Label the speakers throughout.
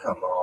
Speaker 1: Come on.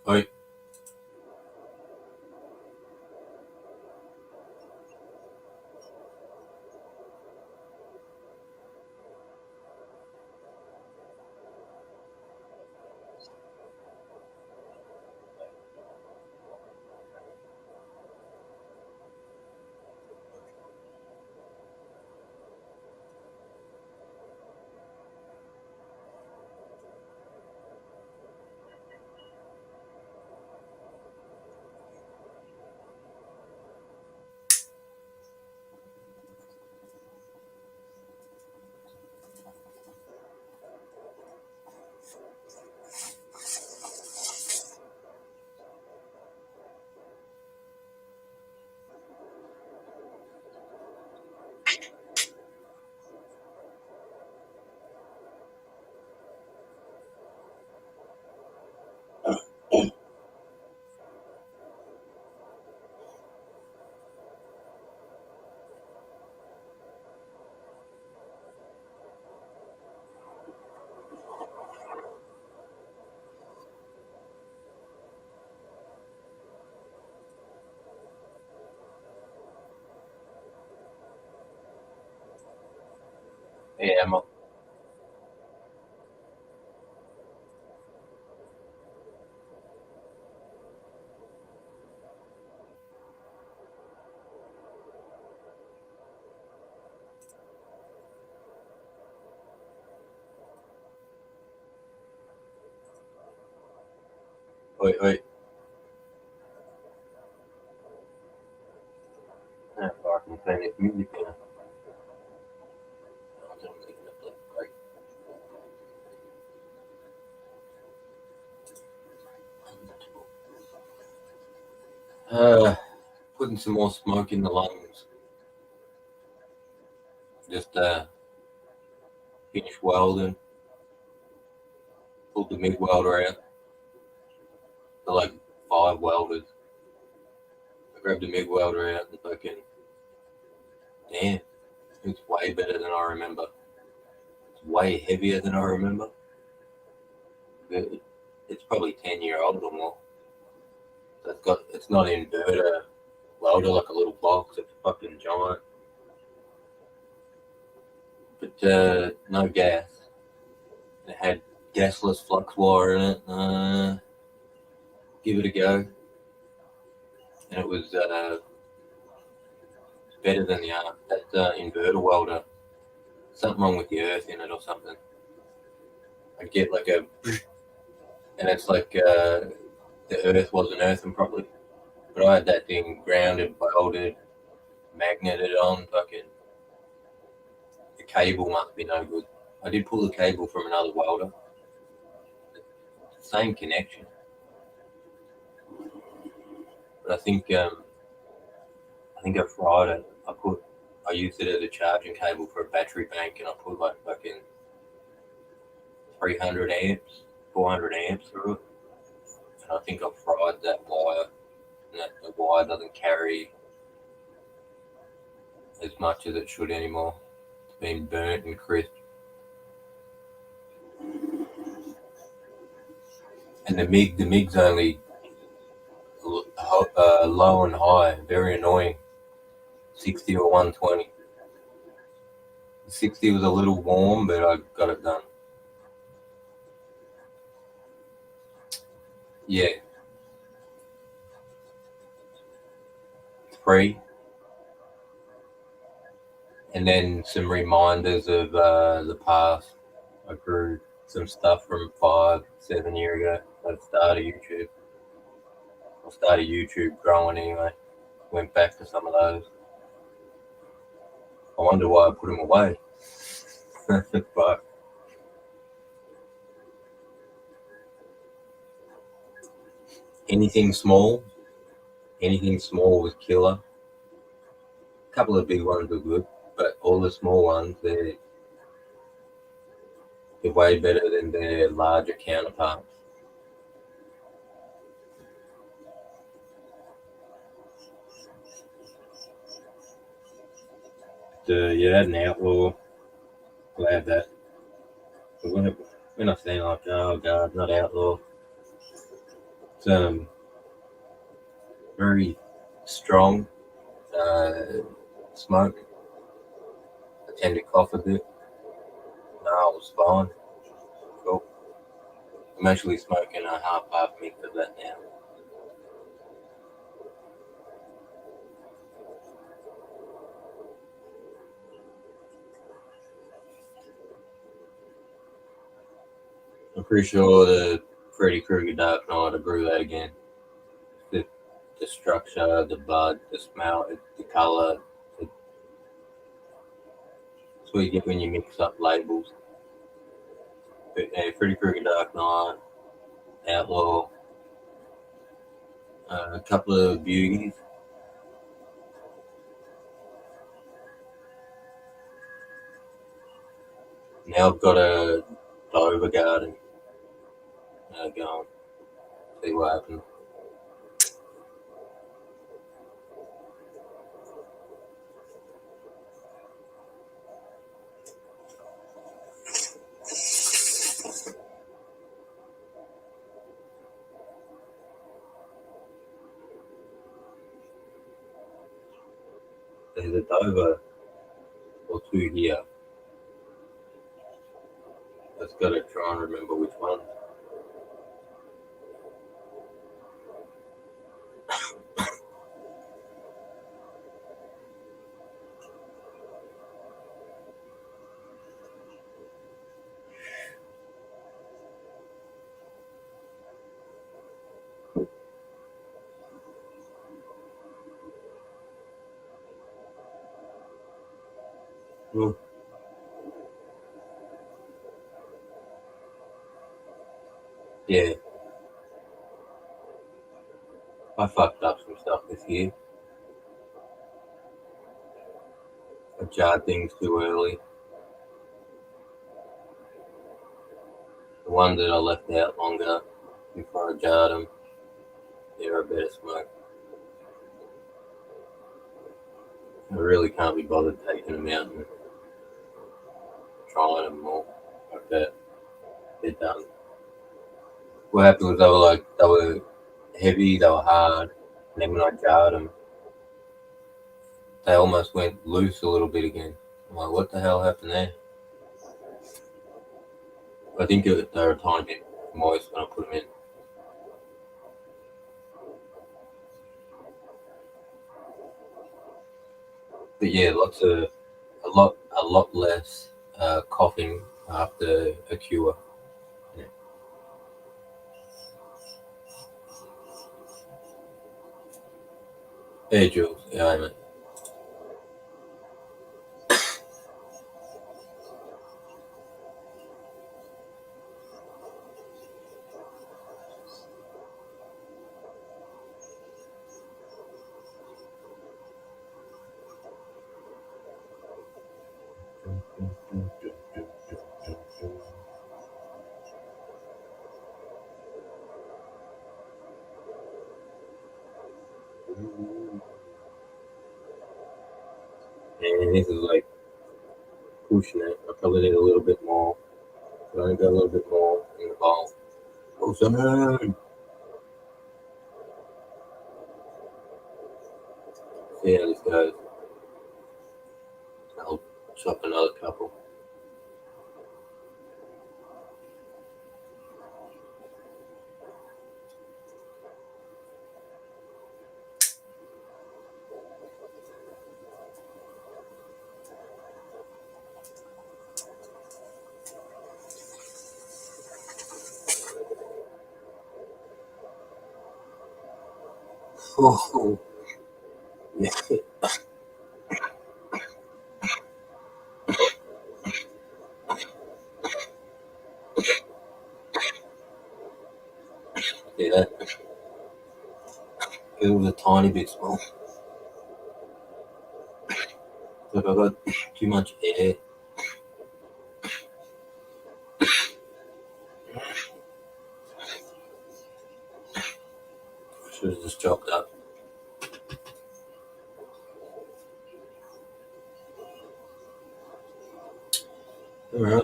Speaker 1: Oi. Ma oi, oi. Fuck, een kleine community binnen. Putting some more smoke in the lungs. Just finished welding. Pulled the MIG welder out. They're like 5 welders. I grabbed the MIG welder out and fucking, damn, it's way better than I remember. It's way heavier than I remember. It's probably 10-year-old or more. So it's not an inverter welder like a little box. It's fucking giant. But no gas. It had gasless flux wire in it. Give it a go. And it was better than that inverter welder. Something wrong with the earth in it or something. I'd get like and it's like the earth wasn't earthing properly. But I had that thing grounded, welded, magneted on. Fucking the cable must be no good. I did pull the cable from another welder. Same connection. But I think I fried it. I used it as a charging cable for a battery bank, and I put like fucking 300 amps, 400 amps through it. And I think I fried that wire, and that the wire doesn't carry as much as it should anymore. It's been burnt and crisp. And the MIG's only low and high, very annoying. 60 or 120. 60 was a little warm, but I got it done. Yeah. 3. And then some reminders of the past. I grew some stuff from 5-7 years ago. I started YouTube. I started YouTube growing anyway. Went back to some of those. I wonder why I put them away. But anything small was killer. A couple of big ones were good, but all the small ones, they're way better than their larger counterparts. You had an Outlaw. Glad that. When I say like, oh god, not Outlaw. It's very strong smoke. I tend to cough a bit. No, it was fine. Cool. I'm actually smoking a half mix of that now. I'm pretty sure the Freddy Krueger Dark Knight, I brew that again. The structure, the bud, the smell, the color. It's what you get when you mix up labels. But yeah, Freddy Krueger Dark Knight, Outlaw, a couple of beauties. Now I've got a Dover garden going. See what happens. There's a Dover or 2 here. I've got to try and remember which one. Yeah. I fucked up touched some stuff this year. I jarred things too early. The ones that I left out longer before I jarred them, they're a better smoke. I really can't be bothered taking them out and trying them more like that. They're done. What happened was they were heavy, they were hard, and then when I jarred them, they almost went loose a little bit again. I'm like, what the hell happened there? I think they were a tiny bit moist when I put them in. But yeah, a lot less coughing after a cure. Yeah. Hey Jules, yeah, I mean. And this is like pushing it. I probably need a little bit more. So I need a little bit more in the bowl. Oh, son! See how this goes. I'll chop another couple. Oh, yeah. See that? It was a tiny bit small. Look, I got too much air. Should have just chopped up. Alright.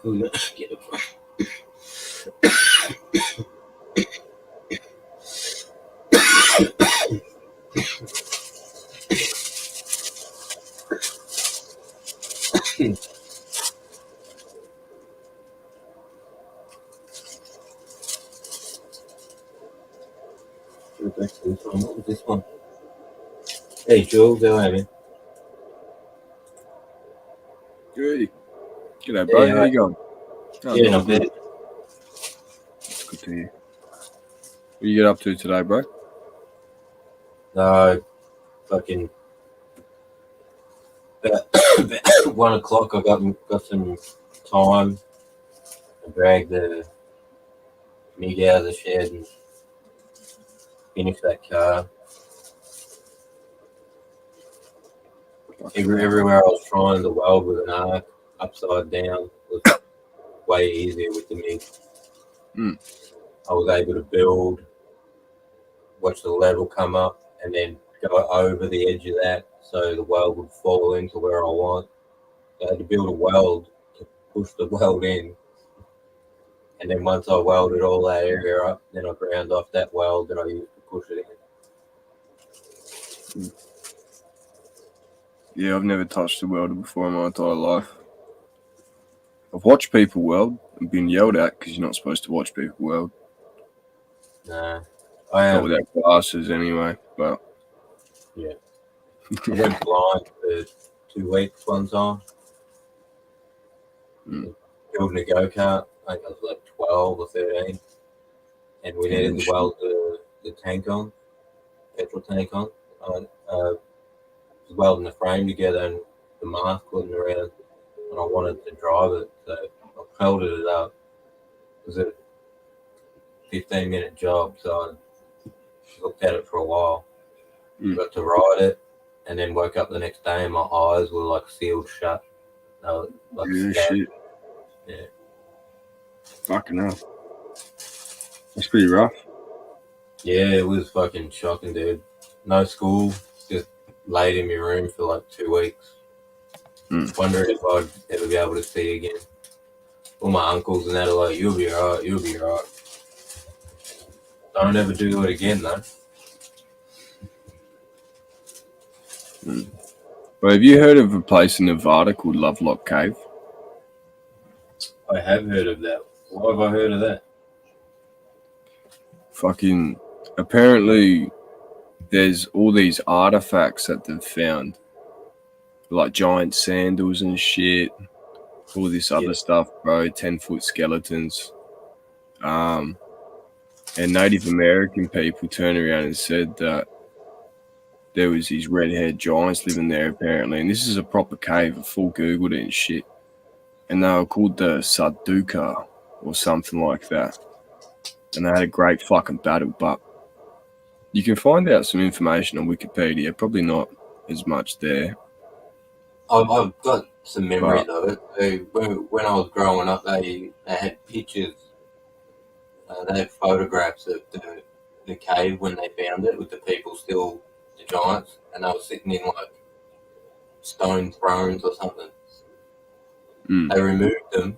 Speaker 1: Who got get it from? What was this one? Hey Jules, how are you?
Speaker 2: Good. G'day, bro.
Speaker 1: Yeah,
Speaker 2: How you going? Oh,
Speaker 1: Yeah, not bad.
Speaker 2: That's good to hear. What you get up to today, bro?
Speaker 1: No, fucking about 1 o'clock. I got some time. I dragged the meat out of the shed and finished that car. Everywhere I was trying to weld with an arc upside down was way easier with the MIG. I was able to build, watch the level come up, and then go over the edge of that so the weld would fall into where I want. I had to build a weld to push the weld in. And then once I welded all that area up, then I ground off that weld and I used to push it in.
Speaker 2: Yeah, I've never touched a welder before in my entire life. I've watched people weld and been yelled at because you're not supposed to watch people weld.
Speaker 1: Nah.
Speaker 2: Not without glasses anyway, but...
Speaker 1: Yeah. I went blind for 2 weeks one time. Building a go-kart. I think I was like 12 or 13. And we needed to weld the tank on, petrol tank on. I was welding the frame together and the mask wasn't around. And I wanted to drive it, so I welded it up. It was a 15-minute job, so I looked at it for a while.
Speaker 2: Mm.
Speaker 1: Got to ride it, and then woke up the next day and my eyes were like sealed shut. They were like
Speaker 2: Yeah,
Speaker 1: scary.
Speaker 2: shit.
Speaker 1: Yeah.
Speaker 2: Fucking hell. That's pretty rough.
Speaker 1: Yeah, it was fucking shocking, dude. No school, just laid in my room for like 2 weeks. Wondering if I'd ever be able to see again. All my uncles and that are like, you'll be alright, you'll be alright. Don't ever do it again, though.
Speaker 2: Well, have you heard of a place in Nevada called Lovelock Cave?
Speaker 1: I have heard of that. Why have I heard of that?
Speaker 2: Fucking, apparently there's all these artifacts that they've found, like giant sandals and shit, all this other stuff, bro, 10-foot skeletons. And Native American people turned around and said that there was these red-haired giants living there, apparently. And this is a proper cave. I full Googled it and shit. And they were called the Sarduka or something like that. And they had a great fucking battle. But you can find out some information on Wikipedia. Probably not as much there.
Speaker 1: I've got some memories of it. When I was growing up, they had pictures. They had photographs of the cave when they found it with the people still, the giants, and they were sitting in like stone thrones or something. They removed them,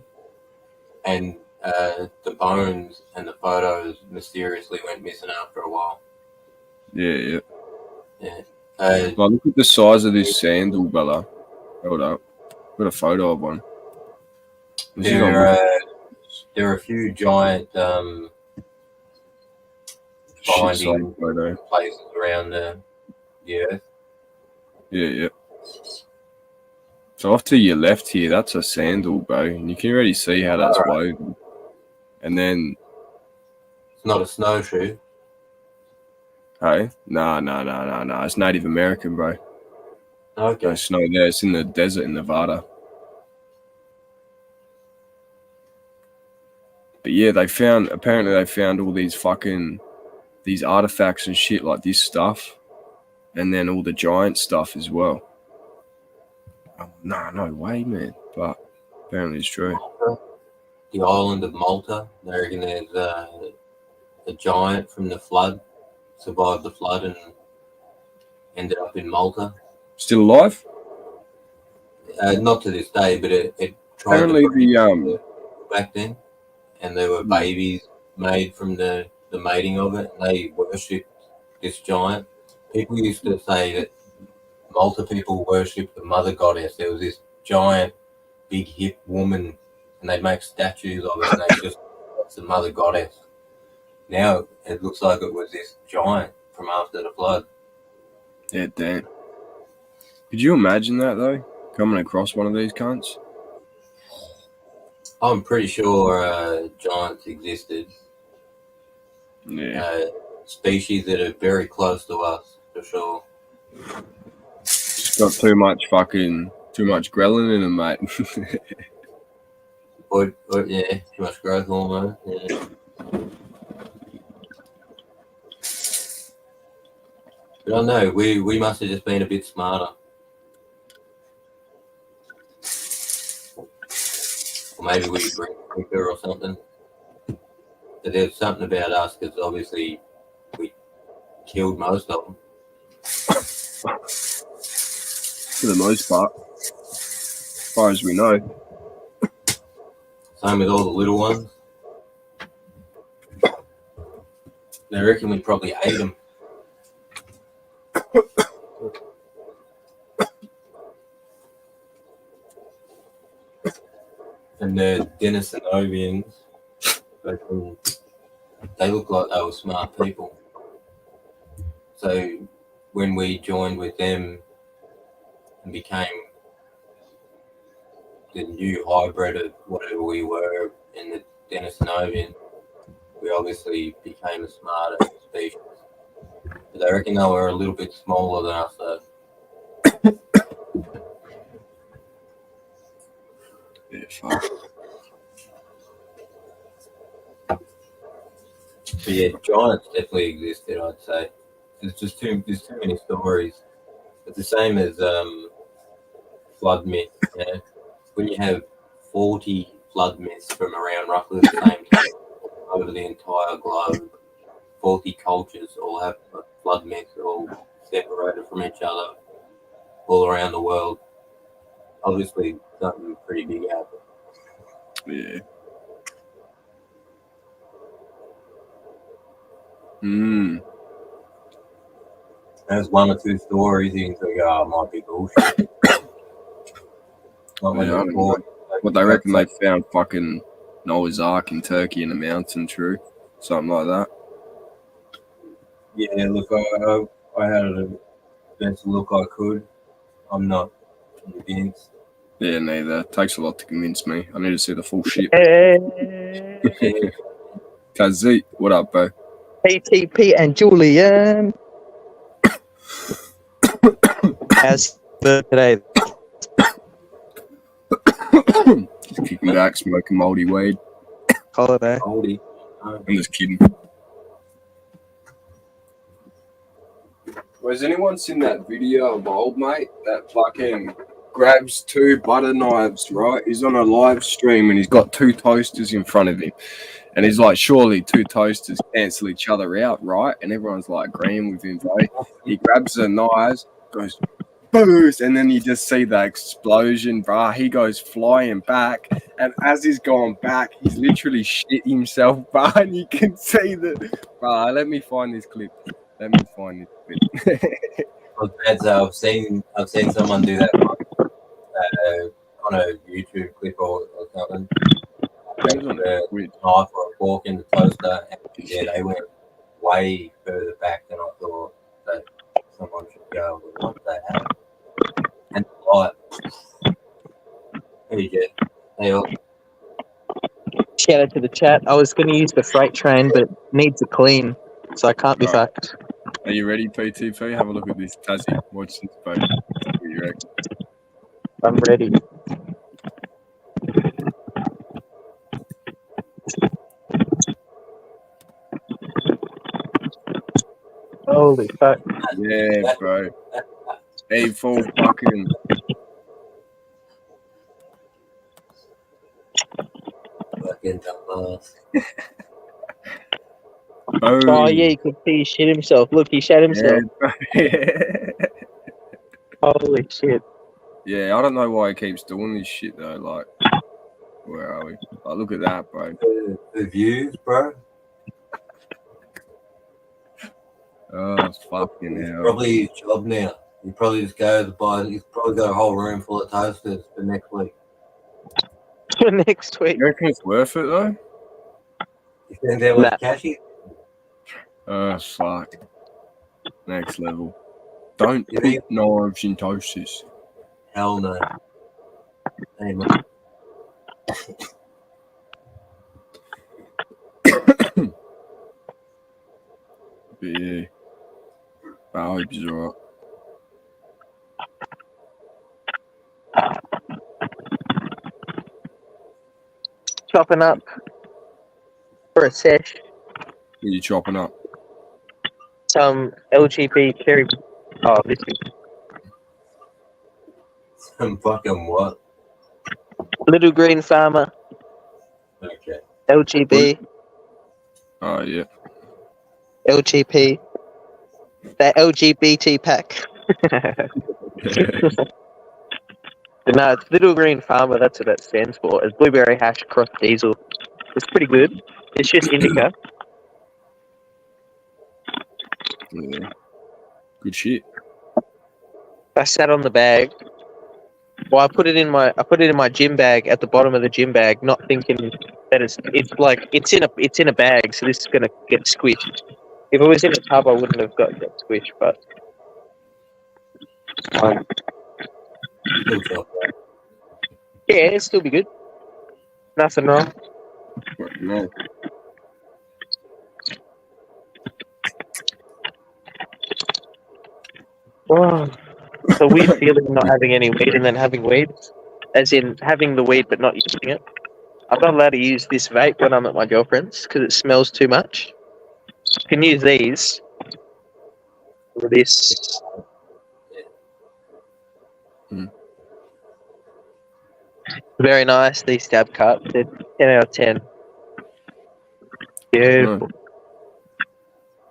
Speaker 1: and the bones and the photos mysteriously went missing after a while.
Speaker 2: Yeah.
Speaker 1: Well,
Speaker 2: look at the size of this sandal, brother. Hold up. Got a photo of one.
Speaker 1: there are a few giant finding places around the earth.
Speaker 2: Yeah. So off to your left here, that's a sandal, bro. And you can already see how that's woven. And then...
Speaker 1: It's not a snowshoe.
Speaker 2: Hey? No. It's Native American, bro.
Speaker 1: Okay.
Speaker 2: No snow there. It's in the desert in Nevada. But yeah, apparently they found all these these artifacts and shit like this stuff. And then all the giant stuff as well. Oh, no way, man. But apparently it's true.
Speaker 1: Malta, the island of Malta. They reckon there's a giant from the flood, survived the flood and ended up in Malta.
Speaker 2: Still alive?
Speaker 1: Not to this day, but it tried
Speaker 2: apparently
Speaker 1: to back then, and there were babies made from the mating of it, and they worshipped this giant. People used to say that Malta people worshipped the mother goddess. There was this giant, big hip woman, and they'd make statues of it, and they just, that's the mother goddess. Now it looks like it was this giant from after the flood.
Speaker 2: Yeah, damn. Could you imagine that, though? Coming across one of these cunts?
Speaker 1: I'm pretty sure giants existed.
Speaker 2: Yeah.
Speaker 1: Species that are very close to us, for sure.
Speaker 2: Just got too much ghrelin in them, mate.
Speaker 1: Yeah, too much growth hormone. Yeah. But I don't know, we must have just been a bit smarter. Or maybe we drink quicker or something. But there's something about us because obviously we killed most of them.
Speaker 2: For the most part. As far as we know.
Speaker 1: Same with all the little ones. They reckon we probably ate them. And the Denisanovians, they look like they were smart people. So when we joined with them and became the new hybrid of whatever we were in the Denisanovian, we obviously became a smarter species. But they reckon they were a little bit smaller than us, though.
Speaker 2: Yeah, fuck.
Speaker 1: But yeah, giants definitely existed. I'd say there's too many stories. It's the same as flood myths. You know, when you have 40 flood myths from around roughly the same time over the entire globe, 40 cultures all have flood myths, all separated from each other, all around the world. Obviously, something pretty big happened.
Speaker 2: Yeah. Hmm.
Speaker 1: There's one or two stories you can think, oh, it might be bullshit. Not when
Speaker 2: Yeah, I
Speaker 1: you're
Speaker 2: don't
Speaker 1: bored.
Speaker 2: What they reckon they found fucking Noah's Ark in Turkey in a mountain, true? Something like that.
Speaker 1: Yeah, look, I had the best look I could. I'm not convinced.
Speaker 2: Yeah, neither. Takes a lot to convince me. I need to see the full shit.
Speaker 1: Yeah,
Speaker 2: Kazi, what up, bro?
Speaker 3: ATP and Julian. How's today?
Speaker 2: Just kicking back, smoking moldy weed.
Speaker 3: Holiday.
Speaker 1: oldie.
Speaker 2: I'm just kidding. Has anyone seen that video of old mate that fucking grabs two butter knives, right? He's on a live stream and he's got two toasters in front of him. And he's like, surely two toasters cancel each other out, right? And everyone's like agreeing with him, bro. He grabs the knives, goes, boost, and then you just see the explosion, bro. He goes flying back. And as he's going back, he's literally shit himself, bro. And you can see that, bro. Let me find this clip. Let me find this clip.
Speaker 1: I've seen someone do that on a YouTube clip or something. Put a knife or a fork in the toaster, and yeah, they went way further back than I thought that someone should go. What the hell? And light. There you go. They all.
Speaker 3: Shout out to the chat. I was going to use the freight train, but it needs a clean, so I can't be
Speaker 2: Right.
Speaker 3: fucked.
Speaker 2: Are you ready, PTP? Have a look at this. Tassie, watch this, bro. What do you reckon?
Speaker 3: I'm ready. Holy fuck.
Speaker 2: Yeah, bro. Hey, full fucking.
Speaker 1: Fucking dumbass.
Speaker 3: Oh, yeah, you can see he shit himself. Look, he shat himself.
Speaker 2: Yeah.
Speaker 3: Holy shit.
Speaker 2: Yeah, I don't know why he keeps doing this shit though. Like, where are we? Like, look at that, bro.
Speaker 1: The views, bro.
Speaker 2: Oh, fucking hell.
Speaker 1: Probably his job now. He probably just goes to buy. He's probably got a whole room full of toasters for next week.
Speaker 3: Next week.
Speaker 2: You reckon it's worth it though?
Speaker 1: You think that was
Speaker 3: Nah.
Speaker 1: cashy?
Speaker 2: Oh, fuck. Next level. Don't
Speaker 1: You
Speaker 2: put
Speaker 1: think-
Speaker 2: knives in toasters.
Speaker 1: Hell no. Hey, man.
Speaker 2: But yeah. I hope he's alright.
Speaker 3: Chopping up for a sesh.
Speaker 2: What are you chopping up?
Speaker 3: Some LGB cherry. Oh, this is
Speaker 1: Some fucking what?
Speaker 3: Little Green Farmer.
Speaker 1: Okay.
Speaker 3: LGB.
Speaker 2: Oh, yeah.
Speaker 3: LGP. The LGBT pack. No, it's Little Green Farmer. That's what that stands for. It's blueberry hash cross diesel. It's pretty good. It's just indica.
Speaker 2: Yeah. Good shit.
Speaker 3: I sat on the bag. Well, I put it in my gym bag at the bottom of the gym bag, not thinking that it's in a bag, so this is gonna get squished. If it was in a tub, I wouldn't have got squished, but
Speaker 1: Still chop, bro.
Speaker 3: yeah, it'd still be good. Nothing wrong.
Speaker 2: No.
Speaker 3: Oh, it's a weird feeling not having any weed and then having weed, as in having the weed but not using it. I'm not allowed to use this vape when I'm at my girlfriend's because it smells too much. can use these. With this. Very nice, these stab cuts. They're 10 out of 10. Beautiful.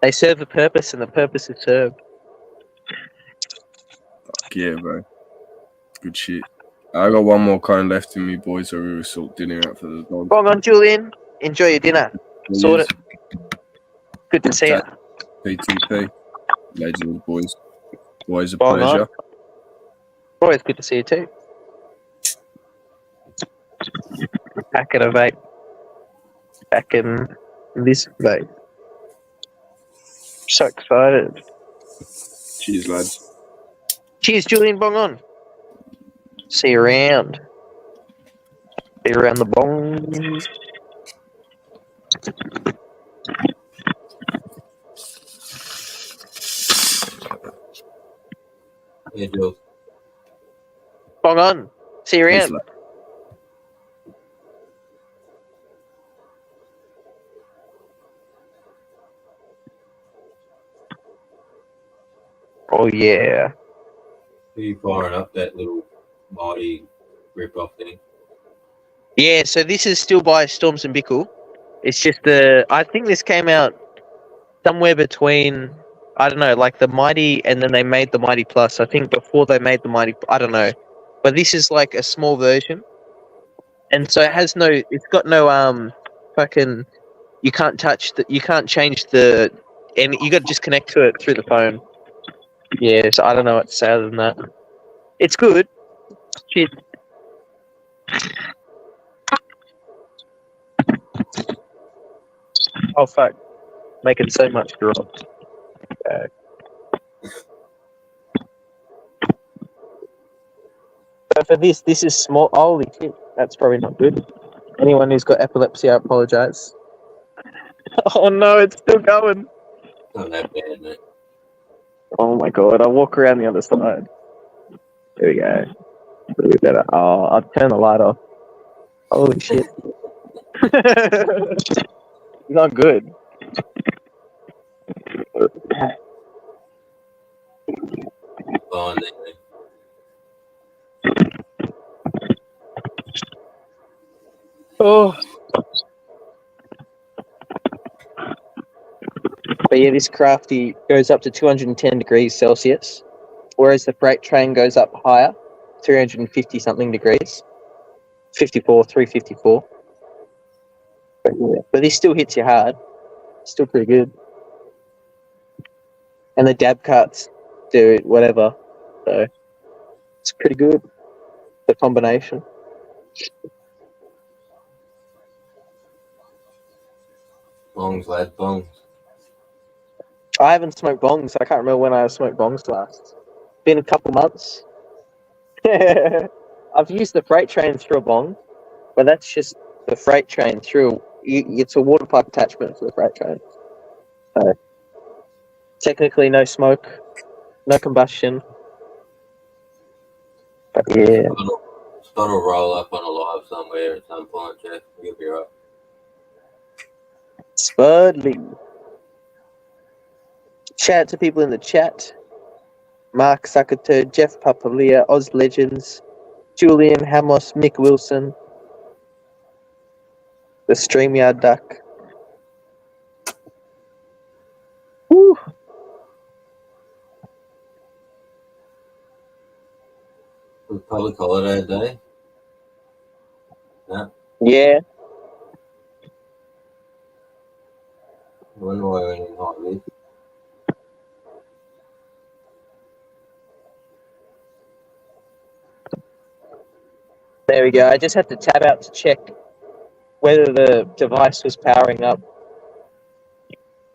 Speaker 3: They serve a purpose, and the purpose is served.
Speaker 2: Fuck yeah, bro. Good shit. I got one more cone left in me, boys, so we will sort dinner out for the dog.
Speaker 3: Bong on, Julian. Enjoy your dinner. Sort it. Good to see you.
Speaker 2: PTP. Legends, boys. Always a
Speaker 3: Bong on.
Speaker 2: pleasure.
Speaker 3: Always good to see you too. Back in a vape. Back in this vape. So excited.
Speaker 2: Cheers, lads.
Speaker 3: Cheers, Julian. Bong on. See you around. See you around the bong.
Speaker 1: Yeah, Jules.
Speaker 3: Bong on. See you
Speaker 2: Peace,
Speaker 3: around.
Speaker 2: lad.
Speaker 3: Oh yeah.
Speaker 1: Are you firing up that little mighty rip-off thing?
Speaker 3: Yeah, so this is still by Storms and Bickle. It's just I think this came out somewhere between, I don't know, like the Mighty, and then they made the Mighty Plus. I think before they made the Mighty, I don't know. But this is like a small version. And so it's got no, fucking, you can't change and you got to just connect to it through the phone. Yeah, so I don't know what to say other than that. It's good. Shit. Oh fuck! Making so much drop. Okay. So for this is small. Holy shit! That's probably not good. Anyone who's got epilepsy, I apologize. Oh no, it's still going.
Speaker 1: Not that bad, mate.
Speaker 3: Oh my god! I'll walk around the other side. There we go. A little bit better. Oh, I'll turn the light off. Holy shit! Not good.
Speaker 1: Fine, then.
Speaker 3: Oh. But yeah, this crafty goes up to 210 degrees Celsius, whereas the freight train goes up higher, 350 something degrees, 354. But this still hits you hard. Still pretty good. And the dab cuts do whatever. So it's pretty good. The combination.
Speaker 1: Bongs, lad, bongs.
Speaker 3: I haven't smoked bongs. I can't remember when I smoked bongs last. Been a couple months. I've used the freight train through a bong, but that's just the freight train through. It's a water pipe attachment for the freight train. So technically, no smoke, no combustion. But yeah,
Speaker 1: Spot will roll up on a live somewhere at some point, Jeff. You'll be right.
Speaker 3: Spudley. Shout out to people in the chat. Mark Suckerturd, Jeff Papalia, Oz Legends, Julian Hamos, Mick Wilson, the StreamYard Duck. Woo!
Speaker 1: It was public holiday day. No,
Speaker 3: Yeah.
Speaker 1: I wonder why we're in holidays.
Speaker 3: There we go. I just had to tab out to check whether the device was powering up.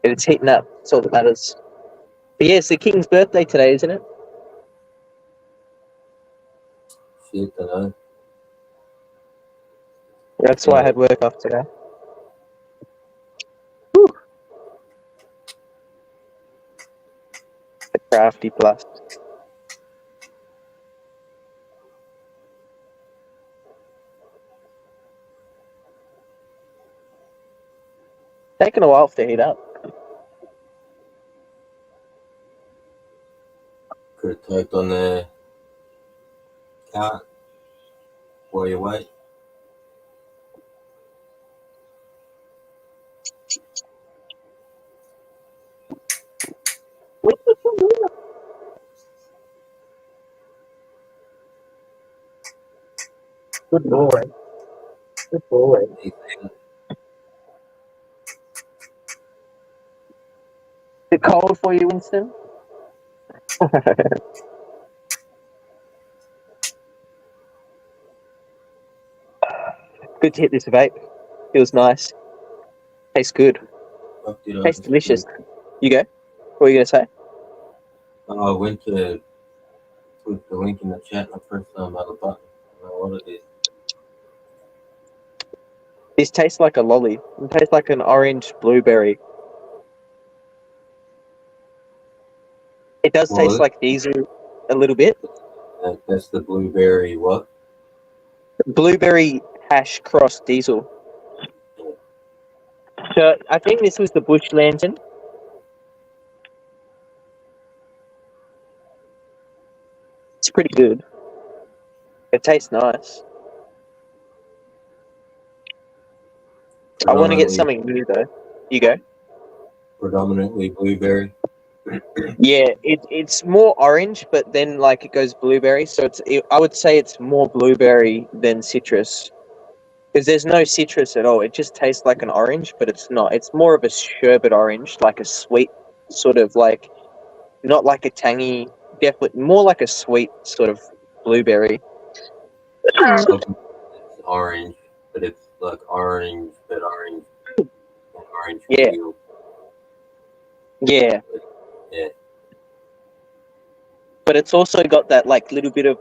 Speaker 3: And it's heating up. That's all that matters. But yeah, it's the King's birthday today, isn't it?
Speaker 1: Shit, I know.
Speaker 3: That's why I had work off today. Whew. The Crafty Plus. Taking a while to heat up.
Speaker 1: Could have typed on the cart while you wait.
Speaker 3: Good boy. Good boy.
Speaker 1: Easy.
Speaker 3: Is it cold for you, Winston? Good to hit this vape. Feels nice. Tastes good.
Speaker 1: Fuck, did I
Speaker 3: Tastes
Speaker 1: just
Speaker 3: delicious.
Speaker 1: do?
Speaker 3: You go. What are you going to say?
Speaker 1: I went to put the link in the chat and I pressed some other button. I don't know what it is.
Speaker 3: This tastes like a lolly. It tastes like an orange blueberry. It does
Speaker 1: Well,
Speaker 3: taste like diesel a little bit.
Speaker 1: That's the blueberry what?
Speaker 3: Blueberry hash cross diesel. So I think this was the bush lantern. It's pretty good. It tastes nice. I want to get something new though. You go.
Speaker 1: Predominantly blueberry.
Speaker 3: Yeah, it's more orange, but then like it goes blueberry. So I would say it's more blueberry than citrus, because there's no citrus at all. It just tastes like an orange, but it's not. It's more of a sherbet orange, like a sweet sort of like, not like a tangy. Definitely more like a sweet sort of blueberry.
Speaker 1: It's orange, but it's like orange, but orange, and orange
Speaker 3: Yeah.
Speaker 1: peel.
Speaker 3: Yeah,
Speaker 1: Yeah.
Speaker 3: but it's also got that like little bit of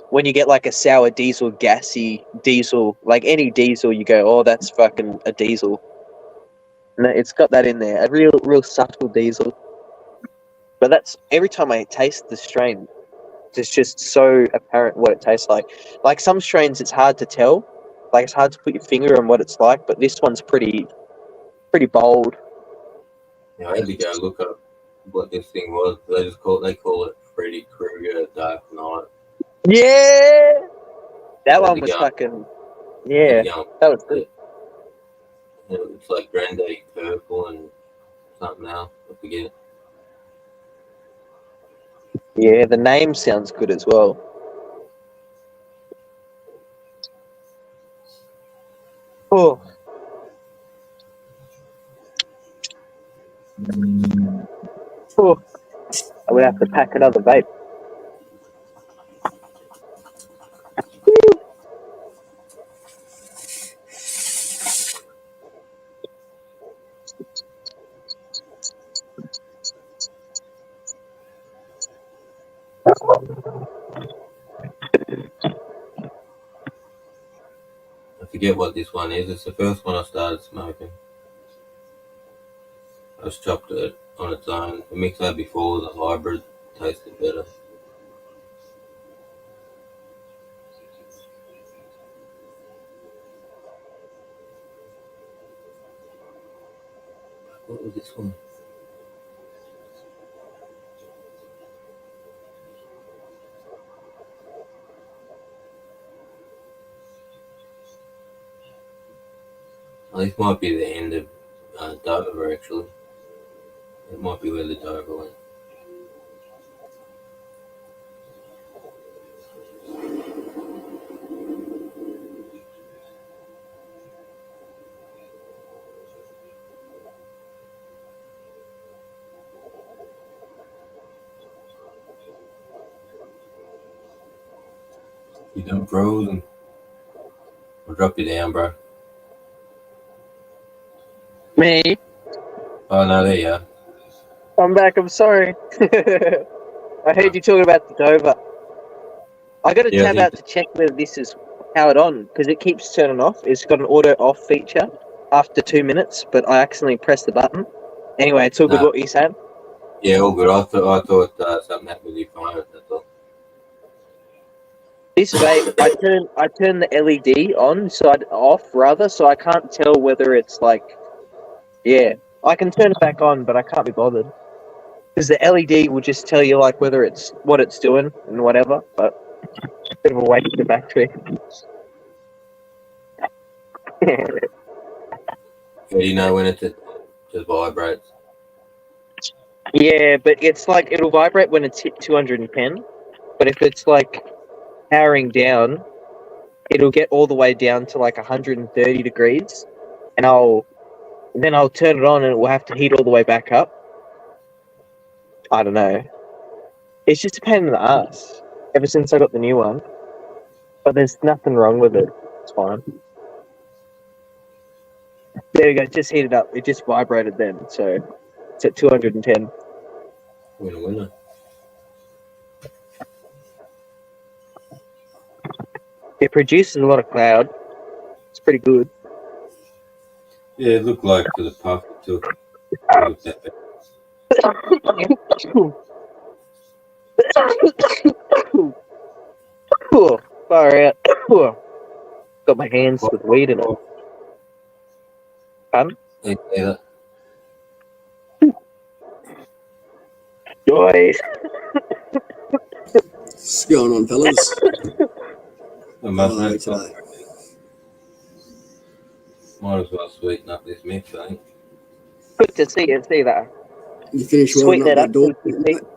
Speaker 3: when you get like a sour diesel, gassy diesel, like any diesel, you go, oh, that's fucking a diesel. No, it's got that in there, a real subtle diesel. But that's every time I taste the strain, it's just so apparent what it tastes like. Like some strains, it's hard to tell, like it's hard to put your finger on what it's like. But this one's pretty bold.
Speaker 1: Yeah, I had to go look up what this thing was. They call it Freddy Krueger Dark Knight.
Speaker 3: Yeah, that
Speaker 1: There
Speaker 3: one
Speaker 1: you
Speaker 3: was
Speaker 1: go.
Speaker 3: fucking. Yeah,
Speaker 1: Yeah.
Speaker 3: that was good.
Speaker 1: It's like Grande Purple and something else. I forget.
Speaker 3: Yeah, the name sounds good as well. Oh. Oh. I would have to pack another vape.
Speaker 1: I forget what this one is. It's the first one I started smoking. I just chopped it on its own. The mix I had before was a hybrid. Tasted better. What was this one? Oh, this might be the end of Dover, actually. It might be where the Dover went. You done frozen? I'll drop you down, bro.
Speaker 3: Me?
Speaker 1: Oh, no, there you are.
Speaker 3: I'm back, I'm sorry. I heard you talking about the Dover. I got to
Speaker 1: Yeah,
Speaker 3: tab out to check whether this is powered on, because it keeps turning off. It's got an auto off feature after 2 minutes, but I accidentally pressed the button. Anyway, it's all good.
Speaker 1: Nah.
Speaker 3: What you saying?
Speaker 1: Yeah, all good. I thought something happened with your phone. That's all.
Speaker 3: This vape, I turn the LED on, so I can't tell whether it's like, yeah. I can turn it back on, but I can't be bothered. Because the LED will just tell you like whether it's what it's doing and whatever, but bit of a waste of battery.
Speaker 1: How do you know when it just vibrates?
Speaker 3: Yeah, but it's like it'll vibrate when it's hit 210, but if it's like powering down, it'll get all the way down to like 130 degrees, and then I'll turn it on and it will have to heat all the way back up. I don't know. It's just a pain in the ass ever since I got the new one, but there's nothing wrong with it. It's fine. There you go. Just heated up. It just vibrated then, so it's at 210.
Speaker 1: Winner.
Speaker 3: It produces a lot of cloud. It's pretty good.
Speaker 1: Yeah, it looked like for the puff it took. It looked that bad.
Speaker 3: Far out. Got my hands with weed in it.
Speaker 1: Yeah,
Speaker 3: Joy.
Speaker 4: What's going on, fellas?
Speaker 1: I must
Speaker 4: Hello,
Speaker 1: have
Speaker 4: today.
Speaker 1: might as well sweeten up this mix, I think.
Speaker 3: Good to see you. See that.
Speaker 4: You finished
Speaker 3: Sweeten
Speaker 4: welding
Speaker 3: it
Speaker 4: up
Speaker 3: up.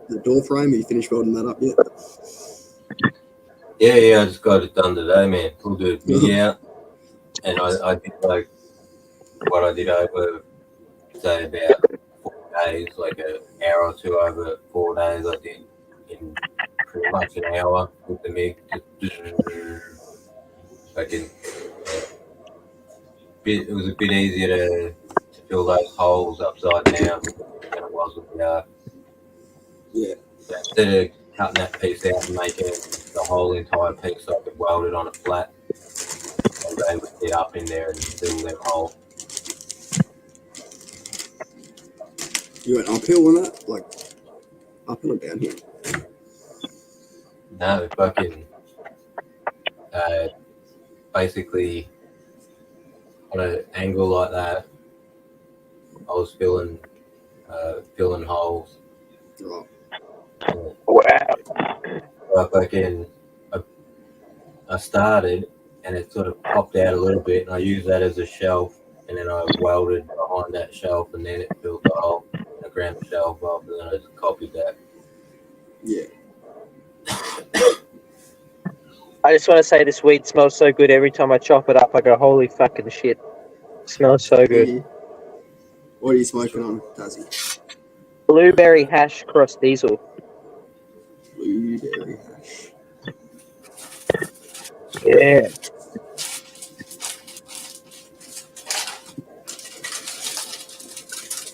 Speaker 4: the door frame? Have you finished welding that up yet?
Speaker 1: Yeah, I just got it done today, man. Pulled the MIDI out, and I did like what I did over, say, about 4 days, like an hour or two over 4 days. I did in pretty much an hour with the MIG. It was a bit easier to fill those holes upside down than it was with the arc.
Speaker 4: Yeah.
Speaker 1: So instead of cutting that piece out and making the whole entire piece so I could weld it on a flat, I was able to get up in there and fill them hole.
Speaker 4: You went uphill on that? Like, uphill or downhill?
Speaker 1: No, fucking basically on an angle like that, I was filling holes.
Speaker 4: Right.
Speaker 3: Wow.
Speaker 1: I started and it sort of popped out a little bit, and I used that as a shelf, and then I welded behind that shelf, and then it filled the hole. I grabbed the shelf off, and then I just copied that.
Speaker 4: Yeah.
Speaker 3: I just want to say this weed smells so good. Every time I chop it up, I go, holy fucking shit. It smells so good.
Speaker 4: What are you smoking on, Tazzy?
Speaker 3: Blueberry hash cross diesel.
Speaker 4: Blueberry hash.
Speaker 3: Yeah.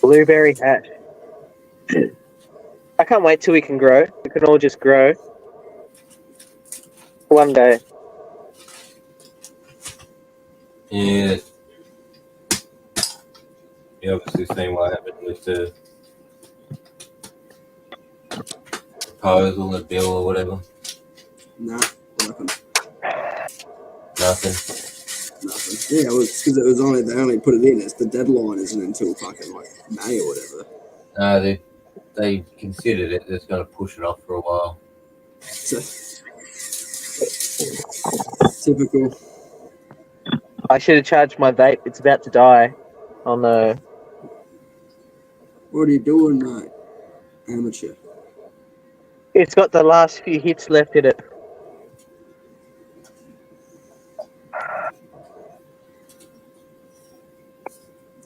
Speaker 3: Blueberry hash. I can't wait till we can grow. We can all just grow. One day.
Speaker 1: Yeah. You obviously seen what happened with the proposal, the bill or whatever.
Speaker 4: Nah, what happened?
Speaker 1: Nothing.
Speaker 4: Nothing. Yeah, it was because it was on it. They only put it in. It's the deadline isn't until fucking like May or whatever.
Speaker 1: No, they considered it. They're just going to push it off for a while.
Speaker 4: So, typical.
Speaker 3: I should have charged my vape. It's about to die. Oh no.
Speaker 4: What are you doing, mate? Amateur.
Speaker 3: It's got the last few hits left in it.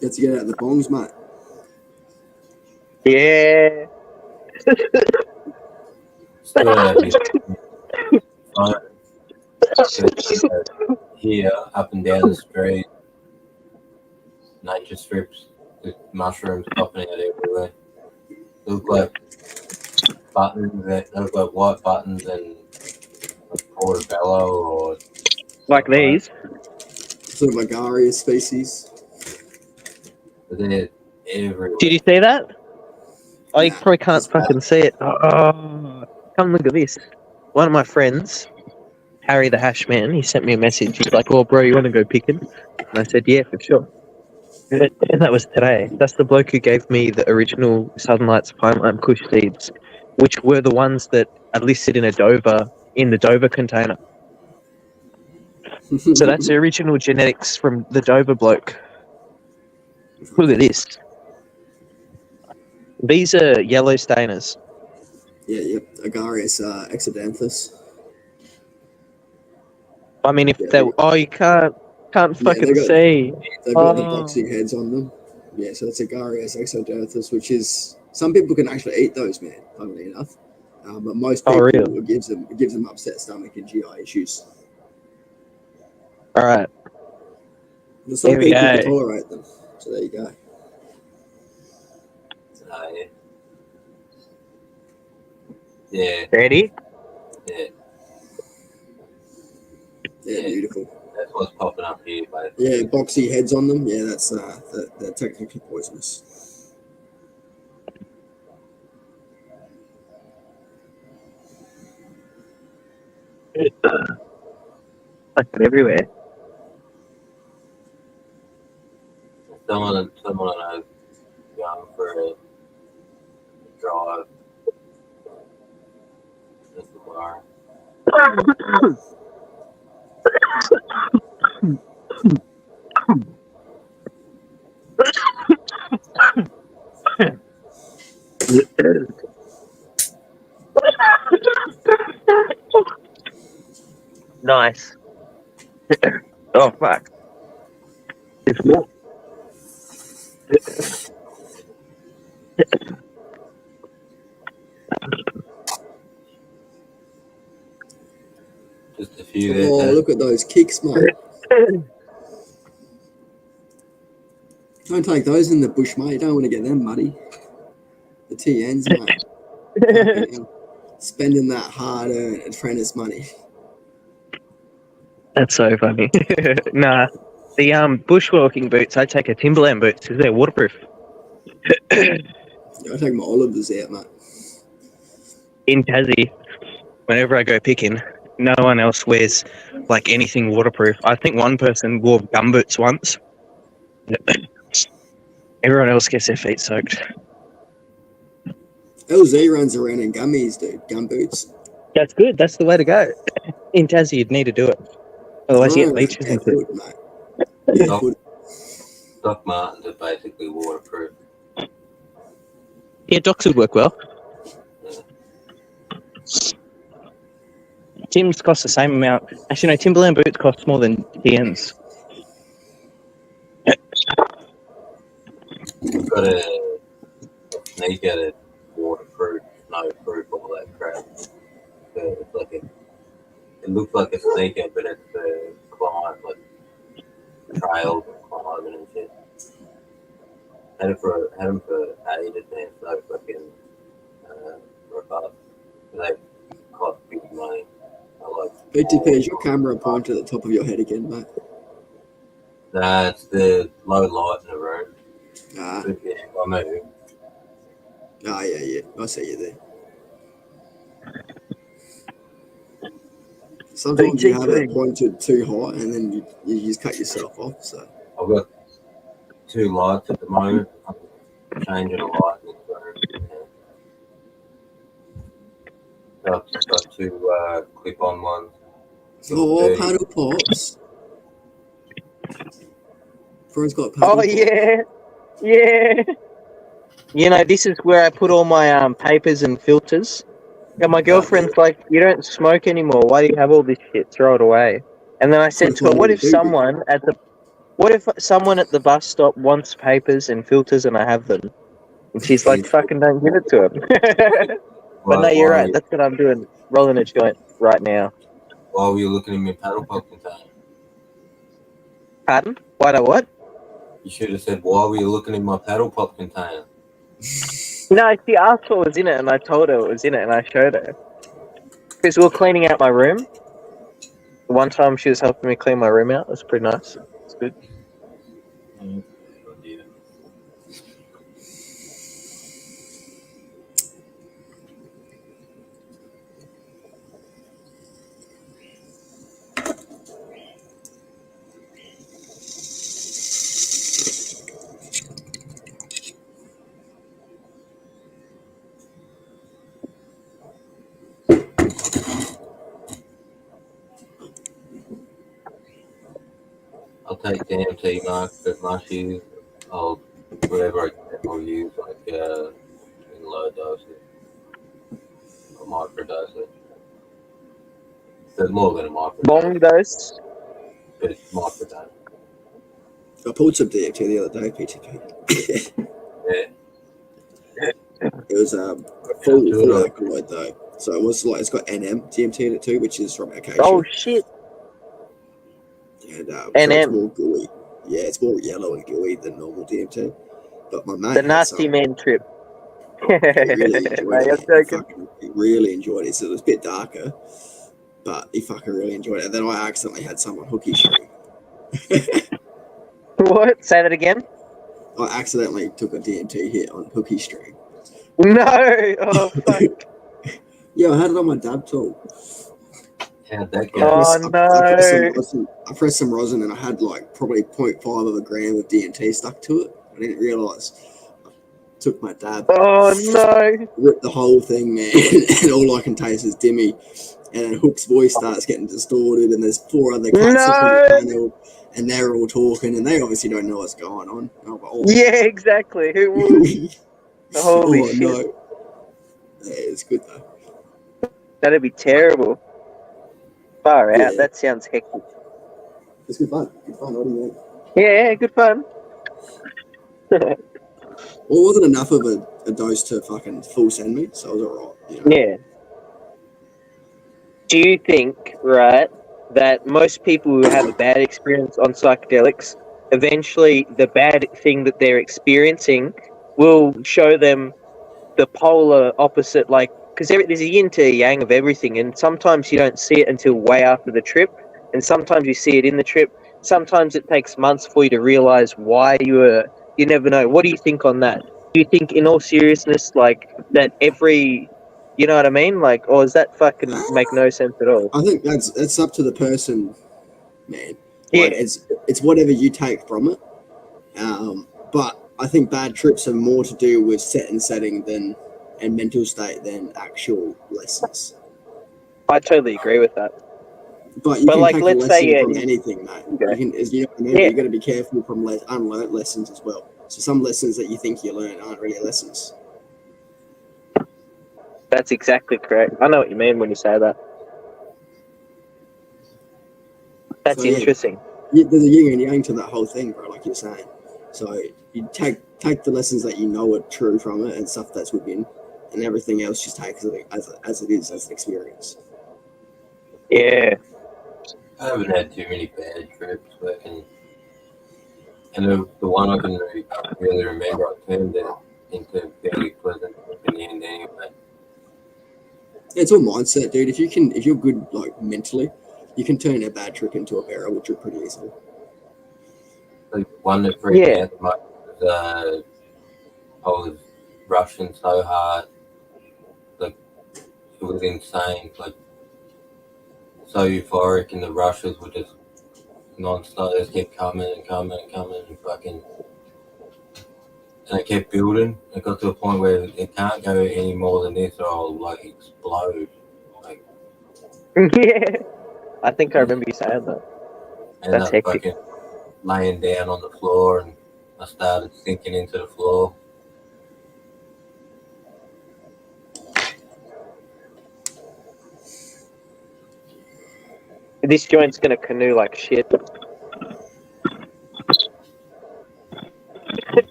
Speaker 4: Get to get out the bongs, mate.
Speaker 3: Yeah.
Speaker 1: Still here, up and down the street, nature strips with mushrooms popping out everywhere. They look like buttons, they look like white buttons and portobello or
Speaker 3: Like these.
Speaker 4: Sort of Magaria species.
Speaker 1: but they're everywhere.
Speaker 3: Did you see that? Oh, you probably can't fucking see it. Oh, come look at this. One of my friends, Harry the Hash Man, he sent me a message. He's like, "Oh, bro, you want to go picking?" And I said, "Yeah, for sure." That was today. That's the bloke who gave me the original Southern Lights Pine Lime Kush seeds, which were the ones that are listed in the Dover container. So that's the original genetics from the Dover bloke. Look at this. These are yellow stainers.
Speaker 4: Yeah, Agarius exodanthus.
Speaker 3: I mean, if
Speaker 4: Yeah,
Speaker 3: they
Speaker 4: they-
Speaker 3: you can't
Speaker 4: Yeah,
Speaker 3: fucking
Speaker 4: they got-
Speaker 3: see.
Speaker 4: They've got the
Speaker 3: Oh.
Speaker 4: boxy heads on them. Yeah, so it's Agarius exodanthus, which is some people can actually eat those, man. Funnily enough, but most
Speaker 3: Oh,
Speaker 4: people
Speaker 3: really?
Speaker 4: it gives them upset stomach and GI issues.
Speaker 3: All right.
Speaker 4: But some
Speaker 3: There we
Speaker 4: people
Speaker 3: go.
Speaker 4: can tolerate them. So there you go.
Speaker 1: Yeah. Yeah,
Speaker 3: Ready?
Speaker 1: yeah.
Speaker 4: Yeah,
Speaker 1: Yeah.
Speaker 4: beautiful.
Speaker 1: That's what's popping up here, but
Speaker 4: Yeah, boxy heads on them. Yeah, that's they're technically poisonous.
Speaker 3: Fucking everywhere.
Speaker 1: someone and I going for a drive at the bar.
Speaker 3: Nice. Oh fuck. It's more.
Speaker 1: Just a few
Speaker 4: Oh,
Speaker 1: there.
Speaker 4: look at those kicks, mate. Don't take those in the bush, mate. You don't want to get them muddy. The TNs, mate. Fucking hell. Spending that hard-earned apprentice money.
Speaker 3: That's so funny. Nah. The bushwalking boots, I take a Timberland boots because they're waterproof.
Speaker 4: Yeah, I take my Olivers out, mate.
Speaker 3: In Tassie, whenever I go picking, no one else wears like anything waterproof. I think one person wore gumboots once. Everyone else gets their feet soaked.
Speaker 4: LZ runs around in gummies, dude. Gumboots.
Speaker 3: That's good. That's the way to go. In Tassie, you'd need to do it. Otherwise, you get leeches and shit.
Speaker 4: Barefoot, mate. Barefoot.
Speaker 1: Doc Martens are basically waterproof.
Speaker 3: Yeah, Docs would work well. Tim's cost the same amount. Actually, no, Timberland boots cost more than TNs.
Speaker 1: I've got a sneaker that's waterproof, snowproof, all that crap. So it's like it looks like a sneaker, but it's a climb, like trails and climbing and shit. Had them for ages, man. So fucking robust. They cost big money. I like.
Speaker 4: BTP, is your camera pointed at the top of your head again, mate?
Speaker 1: Nah, it's the low light in the room.
Speaker 4: Ah,
Speaker 1: But yeah, I move.
Speaker 4: yeah. I see you there. Sometimes you have it pointed too high and then you just cut yourself off. So
Speaker 1: I've got 2 lights at the moment. I'm changing a light in this room. So I've just got 2 clip-on ones.
Speaker 4: oh, paddle pops. Bro's got paddle
Speaker 3: Oh
Speaker 4: pops.
Speaker 3: yeah. You know, this is where I put all my papers and filters. And my girlfriend's like, "You don't smoke anymore. Why do you have all this shit? Throw it away." And then I said to her, "What if someone at the bus stop wants papers and filters and I have them?" And she's like, "Fucking don't give it to him." But no, you're right. That's what I'm doing. Rolling a joint right now.
Speaker 1: While we were looking in my paddle pop container,
Speaker 3: Pardon? Why do what?
Speaker 1: you should have said, "While we were looking in my paddle pop container."
Speaker 3: No, she asked what was in it, and I told her it was in it, and I showed her. Because we were cleaning out my room. One time she was helping me clean my room out. It was pretty nice. It's good.
Speaker 1: I'll take DMT mushies. Whatever I'll use, like in low doses or micro doses. There's more than a micro
Speaker 3: Long
Speaker 1: dose,
Speaker 3: dose.
Speaker 1: but it's micro dose.
Speaker 4: I pulled some DMT the other day, PTP.
Speaker 1: Yeah.
Speaker 4: It was full alkaloid though, so it was like it's got NM DMT in it too, which is from acacia.
Speaker 3: Oh shit.
Speaker 4: And so
Speaker 3: NM.
Speaker 4: it's more gooey. Yeah, it's more yellow and gooey than normal DMT. But my mate,
Speaker 3: The
Speaker 4: had
Speaker 3: nasty
Speaker 4: some.
Speaker 3: man trip.
Speaker 4: He really enjoyed
Speaker 3: Mate,
Speaker 4: it.
Speaker 3: I'm joking.
Speaker 4: He really enjoyed it. So it was a bit darker, but he fucking really enjoyed it. And then I accidentally had some on hooky string.
Speaker 3: What? Say that again?
Speaker 4: I accidentally took a DMT hit on hooky string.
Speaker 3: No. Oh fuck.
Speaker 4: Yeah, I had it on my dab tool.
Speaker 1: How'd that go?
Speaker 3: Oh,
Speaker 4: I pressed some rosin and I had like probably 0.5 of a gram of DMT stuck to it. I didn't realise. I took my dab.
Speaker 3: Oh no.
Speaker 4: Ripped the whole thing, man. And all I can taste is Dimmy. And then Hook's voice starts getting distorted and there's 4 other cats up on the panel and they're all talking and they obviously don't know what's going on. And I'm like, oh.
Speaker 3: Yeah, exactly. Who would? Holy shit.
Speaker 4: No. Yeah, it's good though.
Speaker 3: That'd be terrible. Far out.
Speaker 4: Yeah.
Speaker 3: That sounds hectic.
Speaker 4: It's good fun. Good fun. What do you mean?
Speaker 3: Yeah, good fun.
Speaker 4: Well, it wasn't enough of a dose to fucking full send me, so it was alright. You know?
Speaker 3: Yeah. Do you think, right, that most people who have a bad experience on psychedelics, eventually the bad thing that they're experiencing will show them the polar opposite, like, because there's a yin to a yang of everything, and sometimes you don't see it until way after the trip, and sometimes you see it in the trip. Sometimes it takes months for you to realize why you never know. What do you think on that? Do you think, in all seriousness, like, that every, you know what I mean? Like, or does that fucking make no sense at all?
Speaker 4: I think that's up to the person, man.
Speaker 3: Yeah.
Speaker 4: Like, it's whatever you take from it. But I think bad trips have more to do with set and setting and mental state than actual lessons.
Speaker 3: I totally agree with that.
Speaker 4: But you
Speaker 3: But,
Speaker 4: can
Speaker 3: like,
Speaker 4: take
Speaker 3: let's
Speaker 4: a lesson
Speaker 3: say,
Speaker 4: from anything, mate.
Speaker 3: Okay.
Speaker 4: You know what I mean?
Speaker 3: Yeah.
Speaker 4: You got to be careful from unlearned lessons as well. So some lessons that you think you learn aren't really lessons.
Speaker 3: That's exactly correct. I know what you mean when you say that. That's
Speaker 4: So, yeah.
Speaker 3: interesting.
Speaker 4: There's a yin and yang to that whole thing, bro. Like you're saying. So you take the lessons that you know are true from it and stuff that's within, and everything else just take as it is as an experience.
Speaker 3: Yeah.
Speaker 1: I haven't had too many bad trips, but and the one I can really remember, I turned it into fairly pleasant in the end anyway.
Speaker 4: It's all mindset, dude. If you're good, like, mentally, you can turn a bad trip into a bearable trip pretty easily.
Speaker 1: The one that freaked me
Speaker 3: Yeah.
Speaker 1: out the most was I was rushing so hard, like it was insane, like so euphoric, and the rushes were just non-stop. They just kept coming and coming and coming and fucking, and it kept building. It got to a point where it can't go any more than this, or I'll like explode. Like,
Speaker 3: Yeah. I think I remember you saying that.
Speaker 1: and
Speaker 3: That's
Speaker 1: I
Speaker 3: hectic.
Speaker 1: fucking laying down on the floor, and I started sinking into the floor.
Speaker 3: This joint's gonna canoe like shit.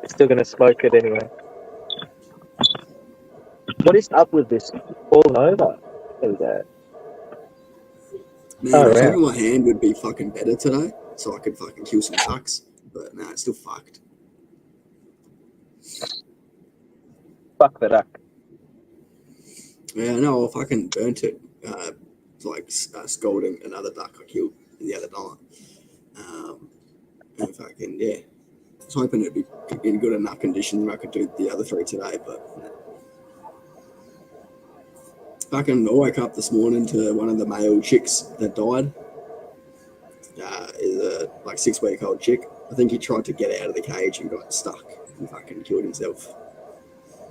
Speaker 3: Still gonna smoke it anyway. What is up with this falling over? There we go.
Speaker 4: Man,
Speaker 3: Oh,
Speaker 4: I was
Speaker 3: yeah.
Speaker 4: hoping my hand would be fucking better today, so I could fucking kill some ducks. But nah, it's still fucked.
Speaker 3: Fuck the duck.
Speaker 4: Yeah, no, I fucking burnt it. Scalding another duck I killed the other night. And fucking, yeah. I was hoping it'd be in good enough condition that I could do the other 3 today, but nah. Fucking, I woke up this morning to one of the male chicks that died. Is a 6-week-old chick. I think he tried to get out of the cage and got stuck and fucking killed himself.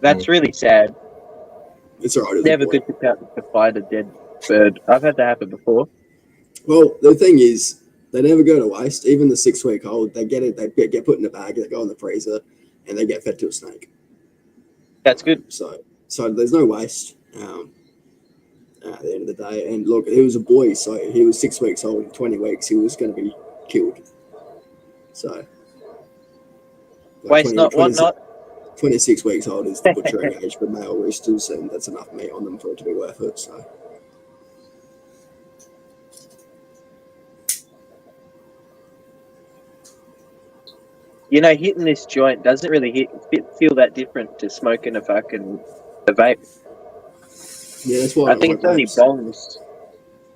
Speaker 3: That's really sad.
Speaker 4: It's alright. It was
Speaker 3: Never
Speaker 4: a boy.
Speaker 3: good to find a dead bird. I've had that happen before.
Speaker 4: Well, the thing is, They never go to waste. Even the 6 week old, they get it. They get put in a bag. They go in the freezer, and they get fed to a snake.
Speaker 3: That's good.
Speaker 4: So there's no waste at the end of the day. And look, he was a boy, so he was 6 weeks old. In 20 weeks, he was going to be killed. So
Speaker 3: Waste not, what not?
Speaker 4: 26 weeks old is the butchering age for male roosters, and that's enough meat on them for it to be worth it. So.
Speaker 3: You know, hitting this joint doesn't really feel that different to smoking a vape.
Speaker 4: Yeah, that's why
Speaker 3: I think it's only bongs.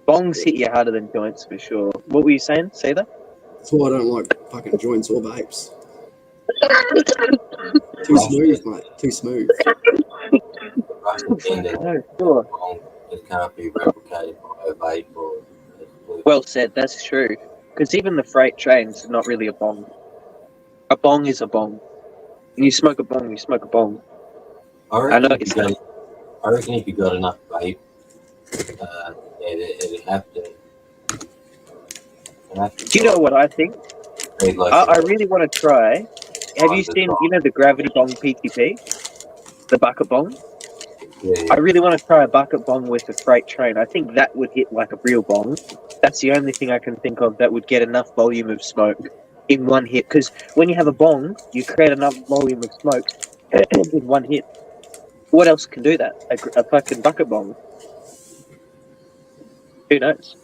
Speaker 3: Bongs hit you harder than joints for sure. What were you saying? Say that?
Speaker 4: That's why I don't like fucking joints or vapes. Too smooth, mate. Too smooth.
Speaker 3: No, sure.
Speaker 1: It can't be replicated by a vape or.
Speaker 3: Well said. That's true. Because even the freight train's not really a bong. A bong is a bong. When you smoke a bong, you smoke a bong. I know it's not.
Speaker 1: I reckon if you got enough vape, it'd have to.
Speaker 3: Do you know what I think? I really want to try. Have you seen, the Gravity Bong PTP? The bucket bong?
Speaker 1: Yeah.
Speaker 3: I really want to try a bucket bong with a freight train. I think that would hit like a real bong. That's the only thing I can think of that would get enough volume of smoke in one hit. Because when you have a bong, you create enough volume of smoke in one hit. What else can do that? A fucking bucket bong. Who knows?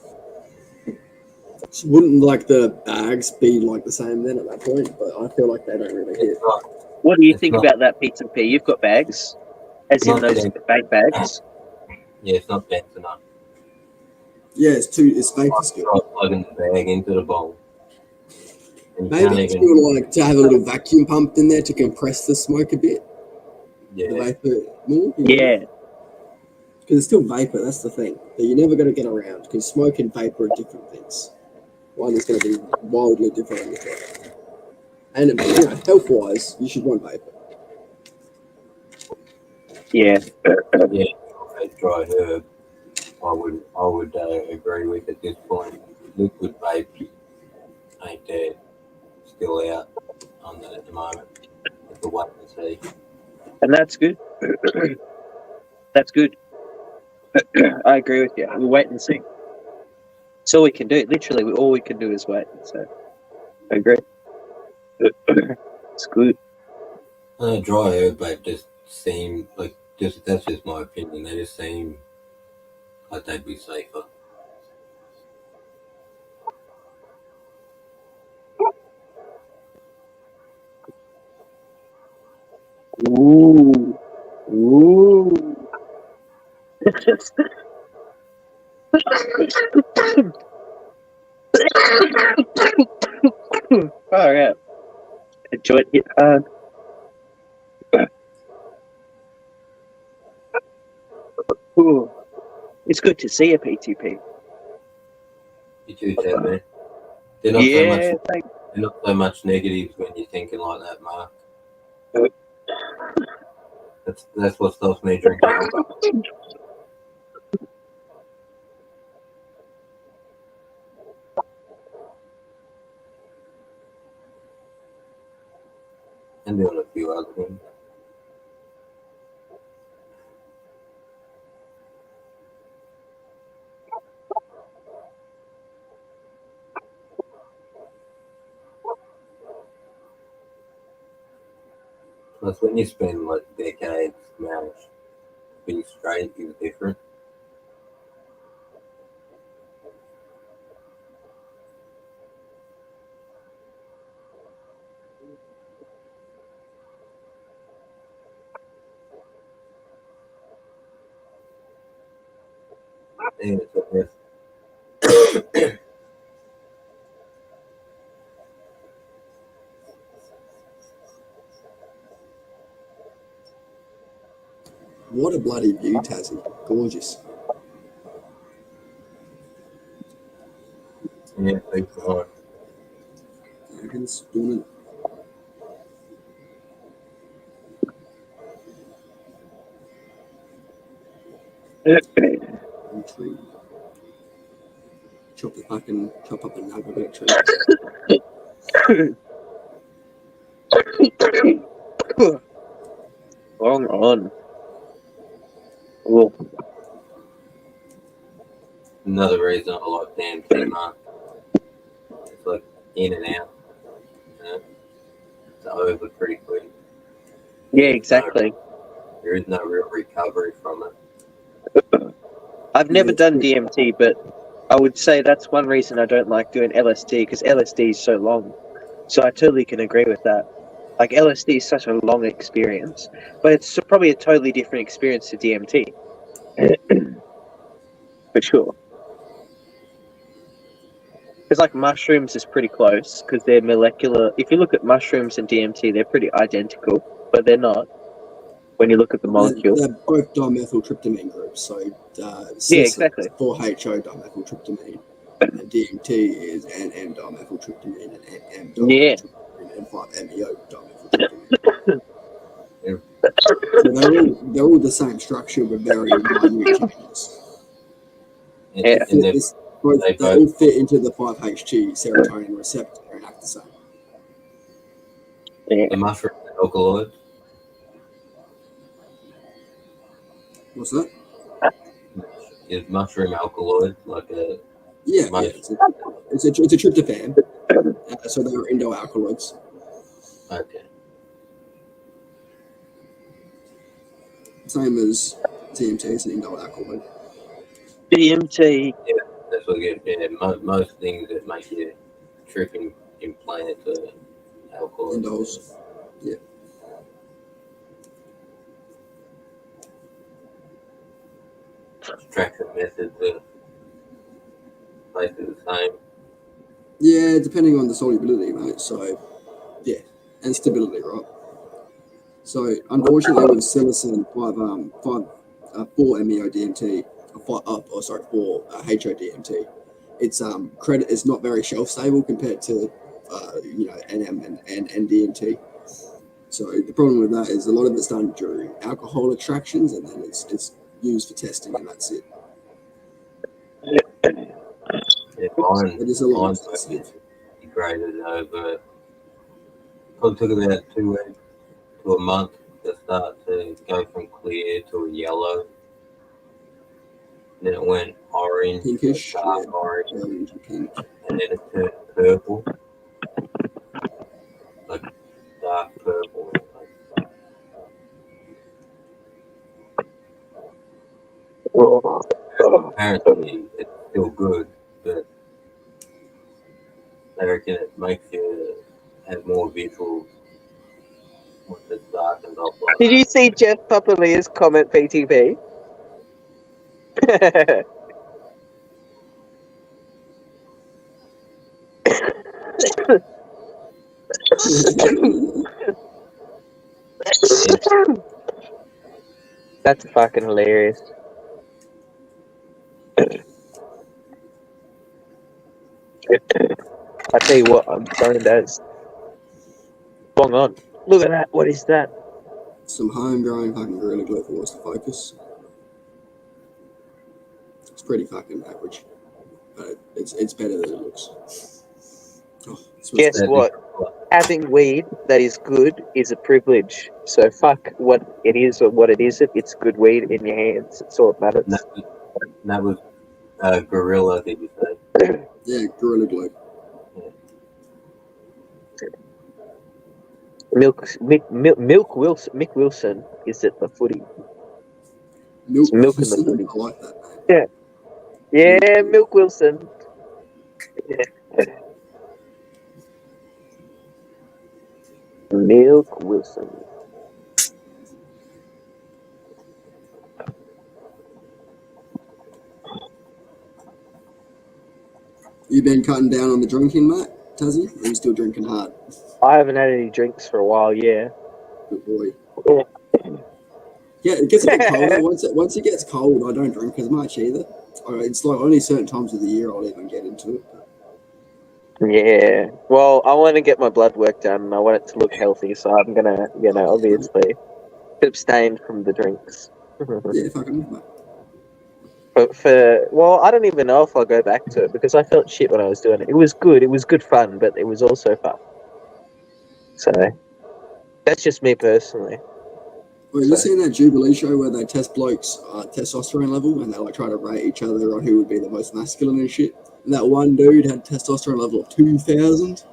Speaker 4: Wouldn't like the bags be like the same then at that point? But I feel like they don't really hit.
Speaker 3: What do you think about that, Pizza P? You've got bags, as in those vape bags.
Speaker 1: Yeah, it's not dense enough.
Speaker 4: Yeah, it's vapor still.
Speaker 1: Try plugging the bag into the bowl.
Speaker 4: Maybe it's still like to have a little vacuum pump in there to compress the smoke a bit.
Speaker 1: Yeah.
Speaker 4: The vapor more.
Speaker 3: Yeah.
Speaker 4: Because it's still vapor. That's the thing that you're never going to get around. Because smoke and vapor are different things. One is going to be wildly different on the other. And health-wise, you should want vapor.
Speaker 3: Yeah.
Speaker 1: Yeah, dry herb. I would agree with at this point. Liquid vape ain't there. Still out on that at the moment. It's a wait and see.
Speaker 3: And that's good. That's good. I agree with you. We'll wait and see. That's all we can do. Literally, all we can do is wait. So, I agree. It's good.
Speaker 1: Dry herb vape just seem like that's just my opinion. They just seem like they'd be safer.
Speaker 3: Ooh. Ooh. All right. Enjoy it. Ooh. It's good to see a PTP.
Speaker 1: You too, Ted, man. They're not so much negatives when you're thinking like that, Mark. That's what stops me drinking. And doing a few other things. Plus, when you spend like decades, marriage, being straight is different. And it's a risk.
Speaker 4: What a bloody view, Tassie. Gorgeous.
Speaker 1: Yeah, thanks a lot.
Speaker 4: Americans doing
Speaker 3: It.
Speaker 4: it. chop up a nug of electricity.
Speaker 3: Long on. Well,
Speaker 1: Another reason I like DMT, man. It's like in and out. You know? It's over pretty quick.
Speaker 3: yeah, exactly.
Speaker 1: There is no real recovery from it.
Speaker 3: I've never done DMT, but I would say that's one reason I don't like doing LSD, because LSD is so long. So I totally can agree with that. Like, LSD is such a long experience, but it's probably a totally different experience to DMT. For sure. Because, like, mushrooms is pretty close, because they're molecular. If you look at mushrooms and DMT, they're pretty identical, but they're not when you look at the molecule.
Speaker 4: They're both dimethyltryptamine groups. So
Speaker 3: Yeah, exactly.
Speaker 4: 4-HO dimethyltryptamine, and DMT is N-dimethyltryptamine and
Speaker 3: Yeah.
Speaker 4: dimethyltryptamine and 5-MeO dimethyltryptamine. So they're all the same structure with very minute changes.
Speaker 1: And,
Speaker 3: Yeah.
Speaker 1: and
Speaker 4: They all fit into the 5-HT serotonin receptor and act the same.
Speaker 3: Yeah.
Speaker 1: the mushroom alkaloid.
Speaker 4: What's that?
Speaker 1: Is mushroom alkaloid like a
Speaker 4: Yeah,
Speaker 1: Right.
Speaker 4: it's a tryptophan. So they are alkaloids.
Speaker 1: okay?
Speaker 4: Same as DMT, it's an alkaloid.
Speaker 3: DMT.
Speaker 1: That's what you get. Yeah, most things that make you trip in plants are alkaloids.
Speaker 4: Indoles. Yeah.
Speaker 1: Extraction methods are basically the same.
Speaker 4: Yeah, depending on the solubility, mate. So, yeah, and stability, right? So, unfortunately, with psilocin 4-MeO DMT, 4-HO-DMT, it's it's not very shelf stable compared to NM and DMT. So the problem with that is a lot of it's done during alcohol extractions, and then it's used for testing, and that's it.
Speaker 1: Yeah, mine
Speaker 4: It is a lot
Speaker 1: mine's
Speaker 4: expensive.
Speaker 1: degraded over. Probably took about 2 weeks to a month to start to go from clear to a yellow. Then it went orange,
Speaker 4: Pinkish,
Speaker 1: dark
Speaker 4: yeah.
Speaker 1: orange,
Speaker 4: Orange and pink.
Speaker 1: and then it turned purple, like dark purple. Apparently, it's still good, but I reckon it makes you have more visuals once it's darkened off. Like
Speaker 3: Did you see Jeff Papalia's comment, PTP? That's fucking hilarious. I tell you what, I'm throwing those. Bong on. Look at that. What is that?
Speaker 4: Some homegrown fucking Gorilla Glue for us to focus. It's pretty fucking average, but it's better than it looks. Oh, it smells
Speaker 3: Guess
Speaker 4: good.
Speaker 3: what? Having weed that is good is a privilege. So fuck what it is or what it isn't. It's good weed in your hands. It's all that matters.
Speaker 1: that was Gorilla, did you say?
Speaker 4: Yeah, Gorilla Glue.
Speaker 3: Mick Wilson is at the footy.
Speaker 4: Milk,
Speaker 3: Milk in the
Speaker 4: Wilson,
Speaker 3: footy.
Speaker 4: I like that name.
Speaker 3: Yeah, Milk Wilson. Milk Wilson.
Speaker 4: You been cutting down on the drinking, Matt? Tazzy? Or are you still drinking hard?
Speaker 3: I haven't had any drinks for a while, yeah.
Speaker 4: Good boy. Yeah, it gets a bit colder. Once it gets cold, I don't drink as much either. It's like only certain times of the year I'll even get into it.
Speaker 3: Yeah. Well, I want to get my blood work done and I want it to look healthy, so I'm going to, obviously abstain from the drinks.
Speaker 4: Yeah, fucking mate.
Speaker 3: Well, I don't even know if I'll go back to it because I felt shit when I was doing it. It was good. It was good fun, but it was also fun. So that's just me personally.
Speaker 4: Well, have you seen that Jubilee show where they test blokes' testosterone level and they like try to rate each other on who would be the most masculine and shit? And that one dude had testosterone level of 2,000.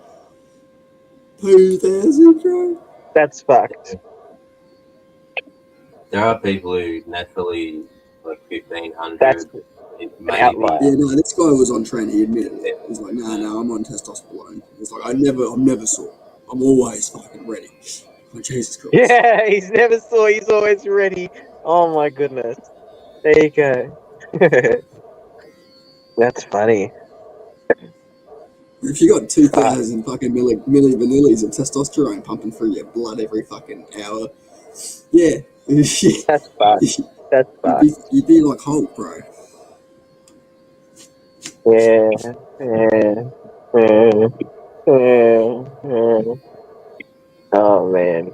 Speaker 4: 2,000, bro.
Speaker 3: That's fucked.
Speaker 1: There are people who naturally like 1,500.
Speaker 3: That's
Speaker 1: maybe.
Speaker 3: outlier.
Speaker 4: Yeah, no, this guy was on trend. He admitted it. He's like, no, I'm on testosterone. He's like, I'm never sore. I'm always fucking ready. Oh, Jesus Christ.
Speaker 3: Yeah, he's never sore. He's always ready. Oh my goodness. There you go. That's funny.
Speaker 4: If you got 2,000 fucking milli vanillis of testosterone pumping through your blood every fucking hour, yeah.
Speaker 3: That's fucked. That's fucked.
Speaker 4: You'd be like Hulk, bro.
Speaker 3: Yeah. Oh man.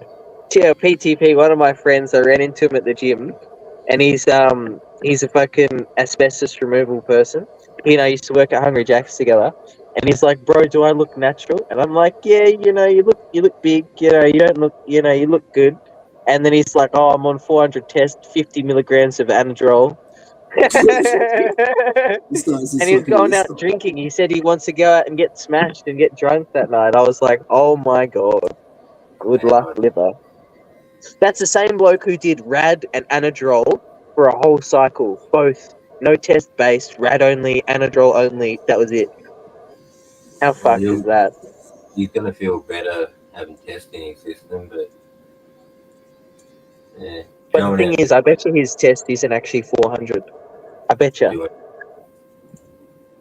Speaker 3: Yeah, PTP, one of my friends, I ran into him at the gym and he's a fucking asbestos removal person. He and I used to work at Hungry Jack's together. And he's like, bro, do I look natural? And I'm like, yeah, you look big, you don't look, you look good. And then he's like, oh, I'm on 400 test, 50 milligrams of Anadrol. And he's going out drinking. He said he wants to go out and get smashed and get drunk that night. I was like, oh my God, good luck, liver. That's the same bloke who did Rad and Anadrol for a whole cycle. Both, no test based, Rad only, Anadrol only, that was it. How fucked is that?
Speaker 1: You're going to feel better having test in your system, but yeah.
Speaker 3: But the thing is, I bet you his test isn't actually 400. I bet you.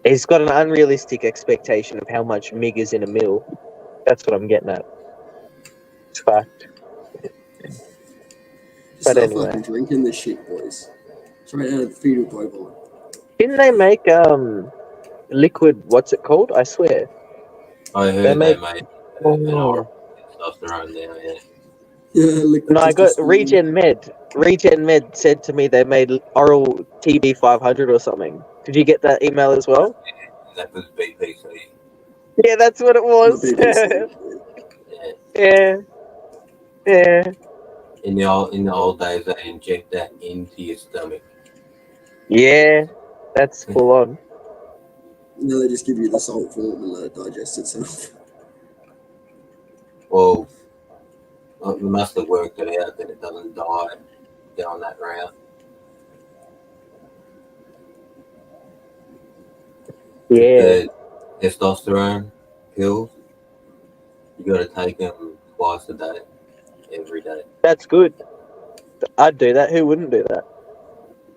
Speaker 3: He's got an unrealistic expectation of how much MIG is in a mil. That's what I'm getting at. It's fucked. But anyway.
Speaker 4: Fucking drinking this shit, boys. Straight out of the fetal pipeline.
Speaker 3: Didn't they make liquid, what's it called? I swear.
Speaker 1: I heard they made testosterone now, yeah.
Speaker 4: Yeah, liquid.
Speaker 3: No, I got Regen Med. Regen Med said to me they made oral TB500 or something. Did you get that email as well?
Speaker 1: That was BPC.
Speaker 3: Yeah, that's what it was. Yeah.
Speaker 1: In the old days, they inject that into your stomach.
Speaker 3: Yeah, that's full on.
Speaker 4: No, they just give you the salt form and let it digest itself.
Speaker 1: Well, we must have worked it out that it doesn't die down that route.
Speaker 3: Yeah.
Speaker 1: The testosterone pills, you got to take them twice a day, every day.
Speaker 3: That's good. I'd do that. Who wouldn't do that?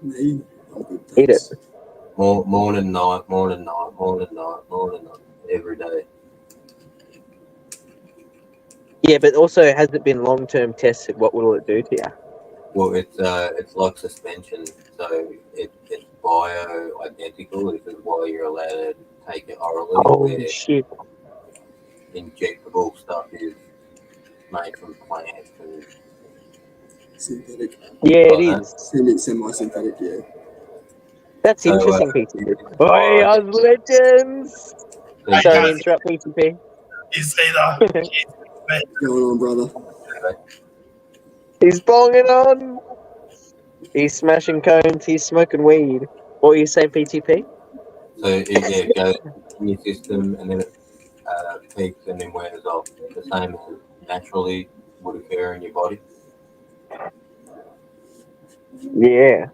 Speaker 4: Me, I'm good.
Speaker 3: Eat it.
Speaker 1: Morning, night, every day.
Speaker 3: Yeah, but also, has it been long-term tested? What will it do to you?
Speaker 1: Well, it's like suspension, so it's bio-identical. This is why you're allowed to take it orally.
Speaker 3: Oh, shit.
Speaker 1: Injectable stuff is made from plants and
Speaker 4: synthetic.
Speaker 3: Yeah, it is.
Speaker 4: Semi-synthetic, yeah.
Speaker 3: That's interesting, PTP. Oi, us legends! Sorry to interrupt, PTP.
Speaker 5: He's either.
Speaker 4: What's going on, brother?
Speaker 3: He's bonging on. He's smashing cones. He's smoking weed. What were you saying, PTP?
Speaker 1: So it goes in your system and then it peaks and then wears off. The same as naturally would occur in your body.
Speaker 3: Yeah.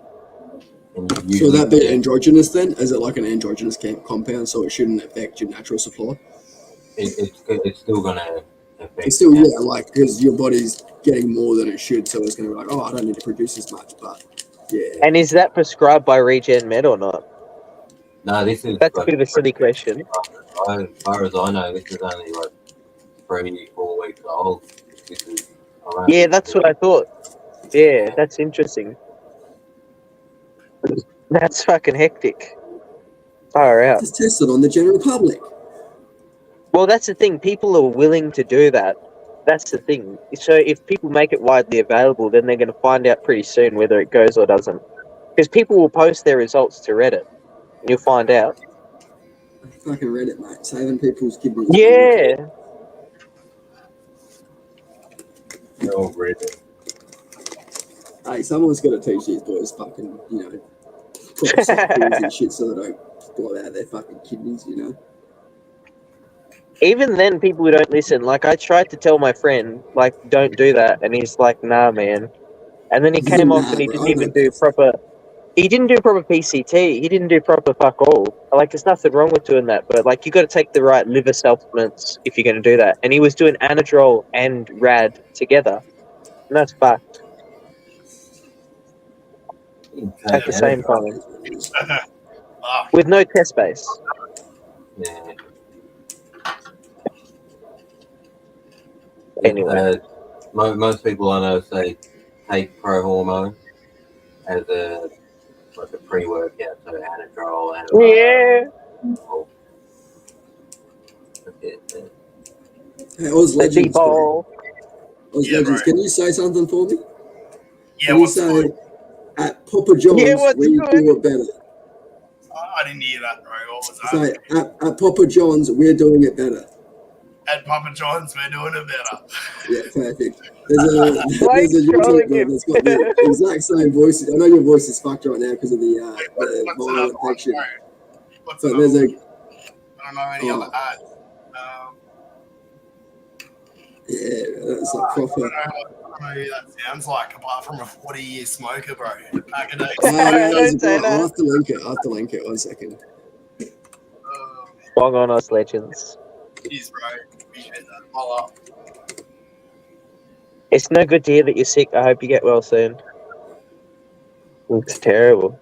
Speaker 4: So that be androgynous then? Is it like an androgynous compound, so it shouldn't affect your natural supply?
Speaker 1: It's still going to affect.
Speaker 4: It's still, yeah, like, because your body's getting more than it should, so it's going to be like, oh, I don't need to produce as much, but yeah.
Speaker 3: And is that prescribed by Regen Med or not?
Speaker 1: No, this is...
Speaker 3: That's a bit of a silly question.
Speaker 1: As far as I know, this is only like 3-4 weeks old. This is
Speaker 3: yeah, that's what I thought. Yeah, that's interesting. That's fucking hectic. Far out.
Speaker 4: Just test it on the general public.
Speaker 3: Well, that's the thing. People are willing to do that. That's the thing. So if people make it widely available, then they're going to find out pretty soon whether it goes or doesn't. Because people will post their results to Reddit. And you'll find out.
Speaker 4: Fucking Reddit, mate. Saving people's kidneys.
Speaker 3: Yeah.
Speaker 1: No Reddit.
Speaker 4: Hey, someone's got to teach these boys fucking, proper soft pills and shit so they don't blow out their fucking kidneys,
Speaker 3: Even then, people who don't listen. Like, I tried to tell my friend, like, don't do that. And he's like, nah, man. And then he came off and he didn't even do proper... He didn't do proper PCT. He didn't do proper fuck all. Like, there's nothing wrong with doing that. But, like, you got to take the right liver supplements if you're going to do that. And he was doing Anadrol and Rad together. And that's fucked. At the same time. With no test base.
Speaker 1: Yeah.
Speaker 3: Anyway.
Speaker 1: Most people I know say take pro hormone as a pre-workout, so Anadrol and
Speaker 3: Yeah.
Speaker 4: Hey, Oz
Speaker 3: The
Speaker 4: Legends.
Speaker 3: people.
Speaker 4: Oz
Speaker 5: Yeah,
Speaker 4: Legends,
Speaker 5: bro.
Speaker 4: can you say something for me?
Speaker 5: Yeah,
Speaker 4: Can you
Speaker 5: what's
Speaker 4: say,
Speaker 5: good?
Speaker 4: at Papa John's,
Speaker 3: Yeah, what's
Speaker 4: we
Speaker 3: good?
Speaker 4: do it better.
Speaker 5: I didn't hear that, bro. What was that?
Speaker 4: Say, at Papa John's, we're doing it better.
Speaker 5: At Papa John's, we're doing it better.
Speaker 4: Yeah, perfect. There's
Speaker 3: Why are
Speaker 4: a
Speaker 3: you
Speaker 4: YouTube
Speaker 3: trolling
Speaker 4: bro
Speaker 3: him?
Speaker 4: that's got the exact same voice. I know your voice is fucked right now because of the
Speaker 5: What's
Speaker 4: viral
Speaker 5: another one,
Speaker 4: infection.
Speaker 5: bro? What's
Speaker 4: But
Speaker 5: another
Speaker 4: there's
Speaker 5: one?
Speaker 4: a
Speaker 5: I don't know any
Speaker 4: Oh.
Speaker 5: other ad.
Speaker 4: that's like
Speaker 5: I
Speaker 4: proper.
Speaker 5: don't know who that sounds like, apart from a 40-year smoker, bro. Back in the
Speaker 4: There's a
Speaker 3: say
Speaker 4: guy.
Speaker 3: that.
Speaker 4: I'll have to link it. I'll have to link it. 1 second.
Speaker 3: Bong on us, legends.
Speaker 5: Cheers, bro. Appreciate that. Follow up.
Speaker 3: It's no good to hear that you're sick. I hope you get well soon. It's terrible.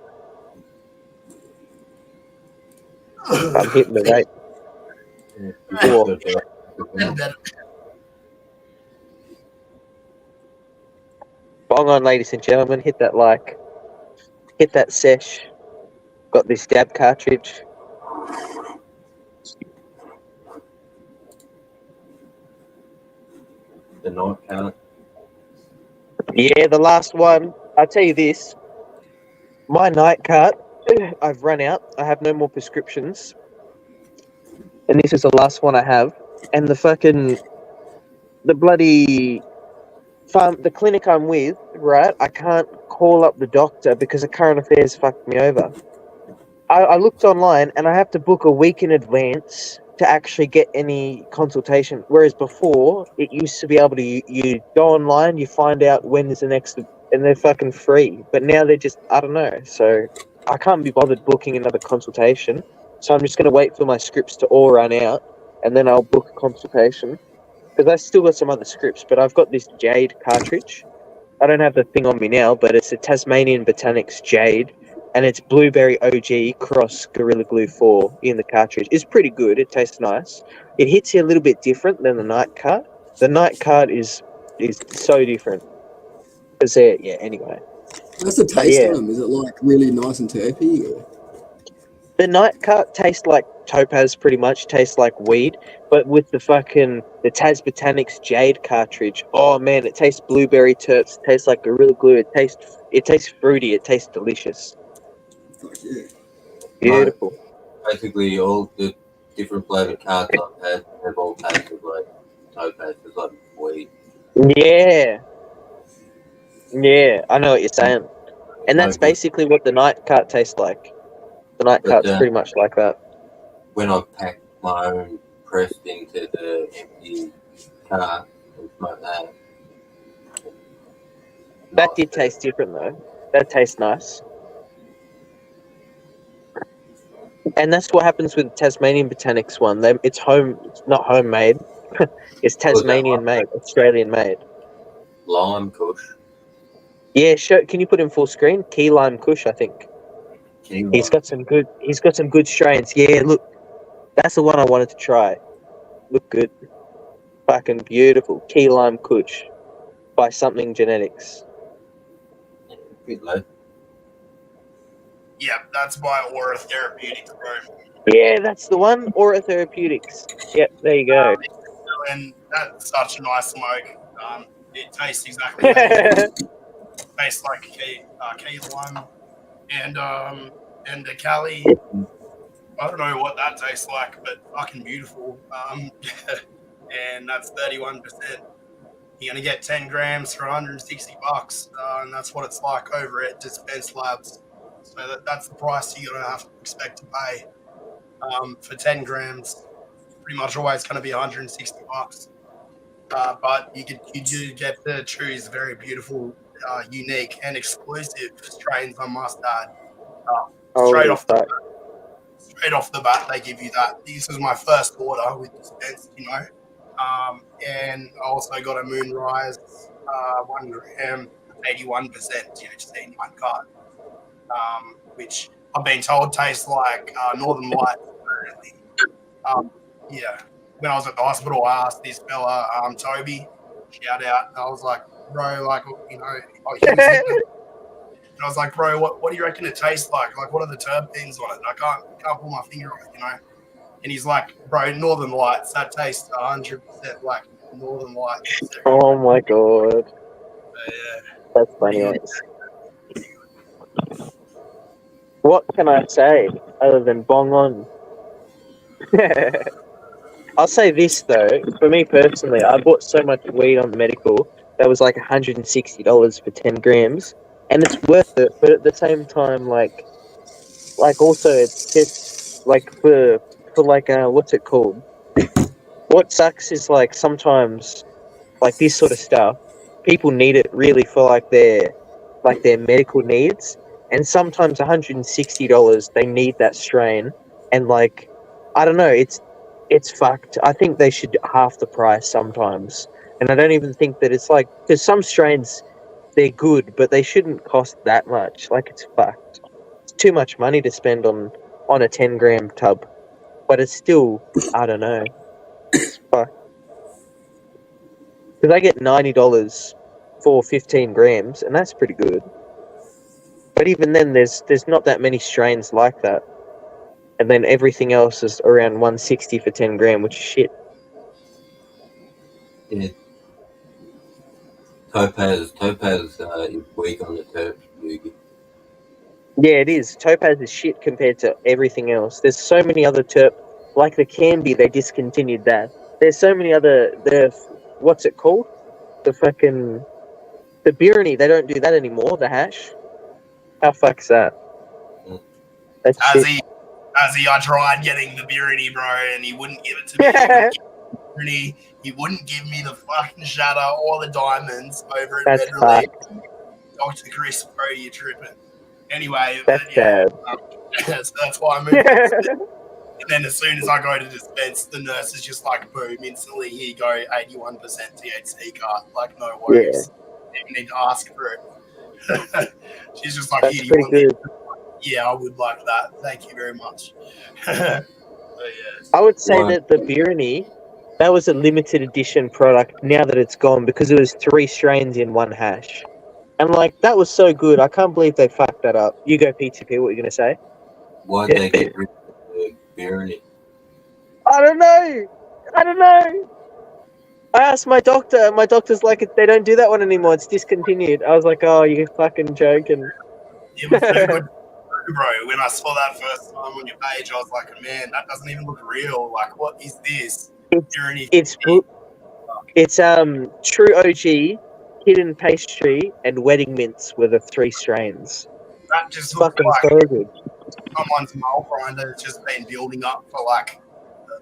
Speaker 3: I'm hitting the rate.
Speaker 5: And better.
Speaker 3: Bong on, ladies and gentlemen. Hit that like. Hit that sesh. Got this dab cartridge.
Speaker 1: The night count.
Speaker 3: Yeah, the last one. I'll tell you this. My night cart, I've run out. I have no more prescriptions. And this is the last one I have. And the bloody the clinic I'm with, right? I can't call up the doctor because the current affairs fucked me over. I looked online and I have to book a week in advance to actually get any consultation. Whereas before, it used to be able to, you go online, you find out when is the next, and they're fucking free. But now they're just, I don't know. So I can't be bothered booking another consultation. So I'm just going to wait for my scripts to all run out and then I'll book a consultation. Because I still got some other scripts, but I've got this Jade cartridge. I don't have the thing on me now, but it's a Tasmanian Botanics Jade. And it's Blueberry OG cross Gorilla Glue 4 in the cartridge. It's pretty good. It tastes nice. It hits you a little bit different than the night cart. The night cart is so different. Anyway.
Speaker 4: What's the taste
Speaker 3: yeah.
Speaker 4: on them? Is it like really nice and terpy? Or?
Speaker 3: The night cart tastes like Topaz pretty much. Tastes like weed. But with the Tas Botanics Jade cartridge, oh man, it tastes blueberry terps. It tastes like Gorilla Glue. It tastes fruity. It tastes delicious.
Speaker 4: Fuck yeah.
Speaker 3: Beautiful.
Speaker 1: Basically, all the different flavored cards I've had have all tasted like Topaz. It's like weed.
Speaker 3: Yeah. Yeah, I know what you're saying. And that's
Speaker 1: Okay.
Speaker 3: basically what the night cart tastes like. The night
Speaker 1: But,
Speaker 3: cart's pretty much like that.
Speaker 1: When I packed my own pressed into the empty car and smoked that.
Speaker 3: That did taste different though. That tastes nice. And that's what happens with the Tasmanian Botanics one. It's not homemade. It's Tasmanian made, Australian made.
Speaker 1: Lime Kush.
Speaker 3: Yeah, sure. Can you put in full screen? Key Lime Kush, I think. He's got some good strains. Yeah, look. That's the one I wanted to try. Look good. Fucking beautiful. Key Lime Kush by Something Genetics.
Speaker 1: Bit low.
Speaker 5: Yeah, that's by Aura Therapeutics, bro.
Speaker 3: Yeah, that's the one. Aura Therapeutics. Yep, there you go.
Speaker 5: And that's such a nice smoke. It tastes exactly like it tastes like key lime. and the Cali. I don't know what that tastes like, but fucking beautiful. And that's 31%. You're gonna get 10 grams for $160, and that's what it's like over at Dispense Labs. So that's the price you're gonna have to expect to pay for 10 grams. Pretty much always gonna be $160. But you do get to choose very beautiful, unique, and exclusive strains. I must add. Straight off the bat, they give you that. This was my first order with Dispense, and I also got a Moonrise 1 gram, 81% THC in one cart, which I've been told tastes like Northern Lights. Apparently, yeah. When I was at the hospital, I asked this fella, Toby, shout out. I was like, bro, like, and I was like, bro, what do you reckon it tastes like? Like, what are the terpenes on it? I can't pull my finger on it, And he's like, bro, Northern Lights, that tastes 100% like Northern Lights.
Speaker 3: Oh my god.
Speaker 5: Yeah.
Speaker 3: That's funny. What can I say other than bong on? I'll say this though, for me personally, I bought so much weed on medical that was like $160 for 10 grams, and it's worth it. But at the same time, like also it's just like for like what's it called? What sucks is like sometimes like this sort of stuff, people need it really for like their medical needs, and sometimes $160 they need that strain, and like I don't know, it's fucked. I think they should half the price sometimes. And I don't even think that it's like, because some strains, they're good, but they shouldn't cost that much. Like, it's fucked. It's too much money to spend on a 10 gram tub. But it's still, I don't know. It's fucked. Because I get $90 for 15 grams, and that's pretty good. But even then, there's not that many strains like that. And then everything else is around 160 for 10 gram, which is shit.
Speaker 1: Yeah. Topaz is weak on the terp.
Speaker 3: Yeah, it is. Topaz is shit compared to everything else. There's so many other terp, like the Candy, they discontinued that. There's so many other, what's it called? The Birani, they don't do that anymore, the hash. How fuck's that? That's shit.
Speaker 5: I tried getting the Birani, bro, and he wouldn't give it to me. He wouldn't give me the fucking shatter or the diamonds over at Bed Relief. Dr. Chris, bro, you're tripping. Anyway,
Speaker 3: that's sad.
Speaker 5: So that's why I moved on. And then as soon as I go to Dispense, the nurse is just like, boom, instantly here you go, 81% THC card. Like, no worries. Yeah. You need to ask for it. She's just like,
Speaker 3: that's pretty good.
Speaker 5: Yeah, I would like that. Thank you very much.
Speaker 3: Yeah. I would say that the Birani, that was a limited edition product now that it's gone, because it was 3 strains in one hash. And like, that was so good. I can't believe they fucked that up. You go, PTP, what are you going to say?
Speaker 1: Why did they get rid of the Birani?
Speaker 3: I don't know. I asked my doctor, and my doctor's like, they don't do that one anymore. It's discontinued. I was like, oh, you're fucking joking.
Speaker 5: It was so good. Bro, when I saw that first time on your page, I was like, man, that doesn't even look real. Like, what is this?
Speaker 3: It's True OG, Hidden Pastry, and Wedding Mints were the 3 strains.
Speaker 5: That just looks
Speaker 3: fucking
Speaker 5: like
Speaker 3: so good.
Speaker 5: Someone's mole grinder has just been building up for like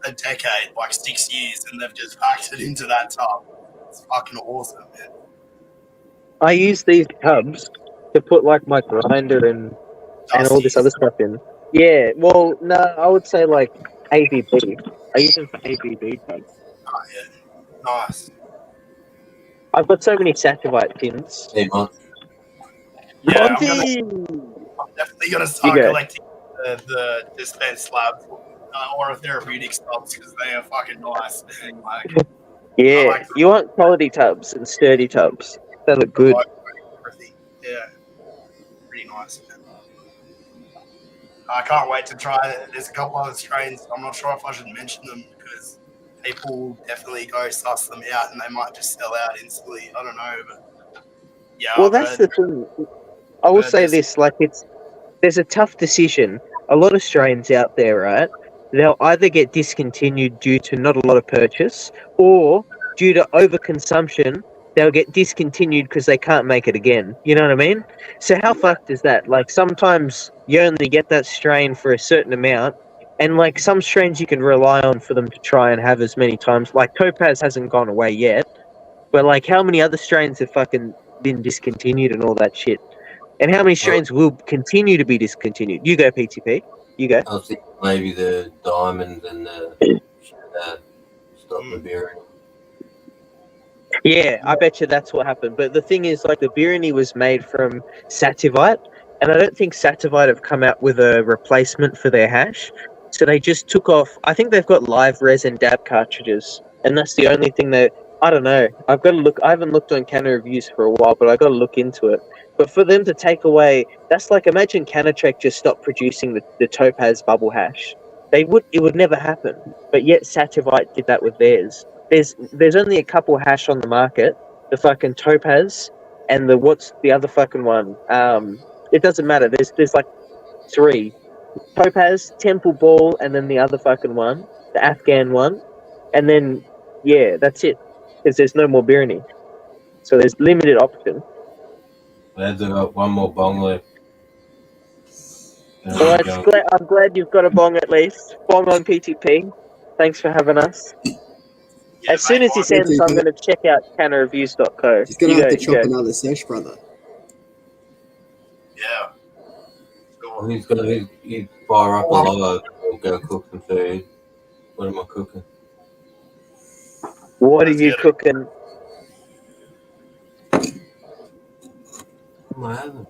Speaker 5: a decade, like 6 years, and they've just packed it into that tub. It's fucking awesome, man.
Speaker 3: I use these tubs to put like my grinder and all this other stuff in. Yeah, well, no, I would say like ABB. I use them for ABB tubs.
Speaker 5: Oh, yeah. Nice.
Speaker 3: I've got so many Sativite pins.
Speaker 1: Hey, man.
Speaker 5: Yeah, I'm definitely going to start collecting the Dispense Labs or Therapeutics tubs because they are fucking nice. And, like,
Speaker 3: yeah, you want quality tubs and sturdy tubs. They look good.
Speaker 5: Yeah, pretty nice. Man. I can't wait to try it. There's a couple other strains. I'm not sure if I should mention them because people definitely go suss them out and they might just sell out instantly. I don't know, but yeah.
Speaker 3: Well, that's the thing. I will say this: like there's a tough decision. A lot of strains out there, right? They'll either get discontinued due to not a lot of purchase, or due to overconsumption, they'll get discontinued because they can't make it again. You know what I mean? So how fucked is that? Like sometimes you only get that strain for a certain amount, and like some strains you can rely on for them to try and have as many times. Like Topaz hasn't gone away yet, but like how many other strains have fucking been discontinued and all that shit? And how many strains will continue to be discontinued? You go, PTP. You go.
Speaker 1: I was thinking maybe the diamonds and the stop the beer.
Speaker 3: Yeah, I bet you that's what happened. But the thing is, like, the Birrini was made from Sativite, and I don't think Sativite have come out with a replacement for their hash. So they just took off. I think they've got live resin dab cartridges, and that's the only thing that I don't know. I've got to look. I haven't looked on Canna reviews for a while, but I got to look into it. But for them to take away, that's like imagine Cannatrek just stopped producing the Topaz bubble hash. It would never happen. But yet Sativite did that with theirs. There's only a couple hash on the market, the fucking Topaz and what's the other fucking one? It doesn't matter. There's like 3. Topaz, Temple Ball, and then the other fucking one, the Afghan one. And then yeah, that's it. Because there's no more Birrini. So there's limited option.
Speaker 1: Lads, I got one more bong left.
Speaker 3: Well, I'm glad you've got a bong at least. Bong on PTP. Thanks for having us.
Speaker 5: Yeah,
Speaker 3: As soon
Speaker 5: mate,
Speaker 3: as he
Speaker 5: like,
Speaker 3: sends, I'm going to check out CannaReviews.co.
Speaker 4: He's gonna
Speaker 3: You
Speaker 4: have
Speaker 3: go,
Speaker 4: to
Speaker 3: you
Speaker 4: chop
Speaker 3: go.
Speaker 4: another sesh, brother.
Speaker 5: yeah. Sure.
Speaker 1: He's fire up alive. We'll go cook some food. What am I cooking?
Speaker 3: What are
Speaker 5: Let's
Speaker 3: you
Speaker 5: get it.
Speaker 3: cooking?
Speaker 1: What am I having?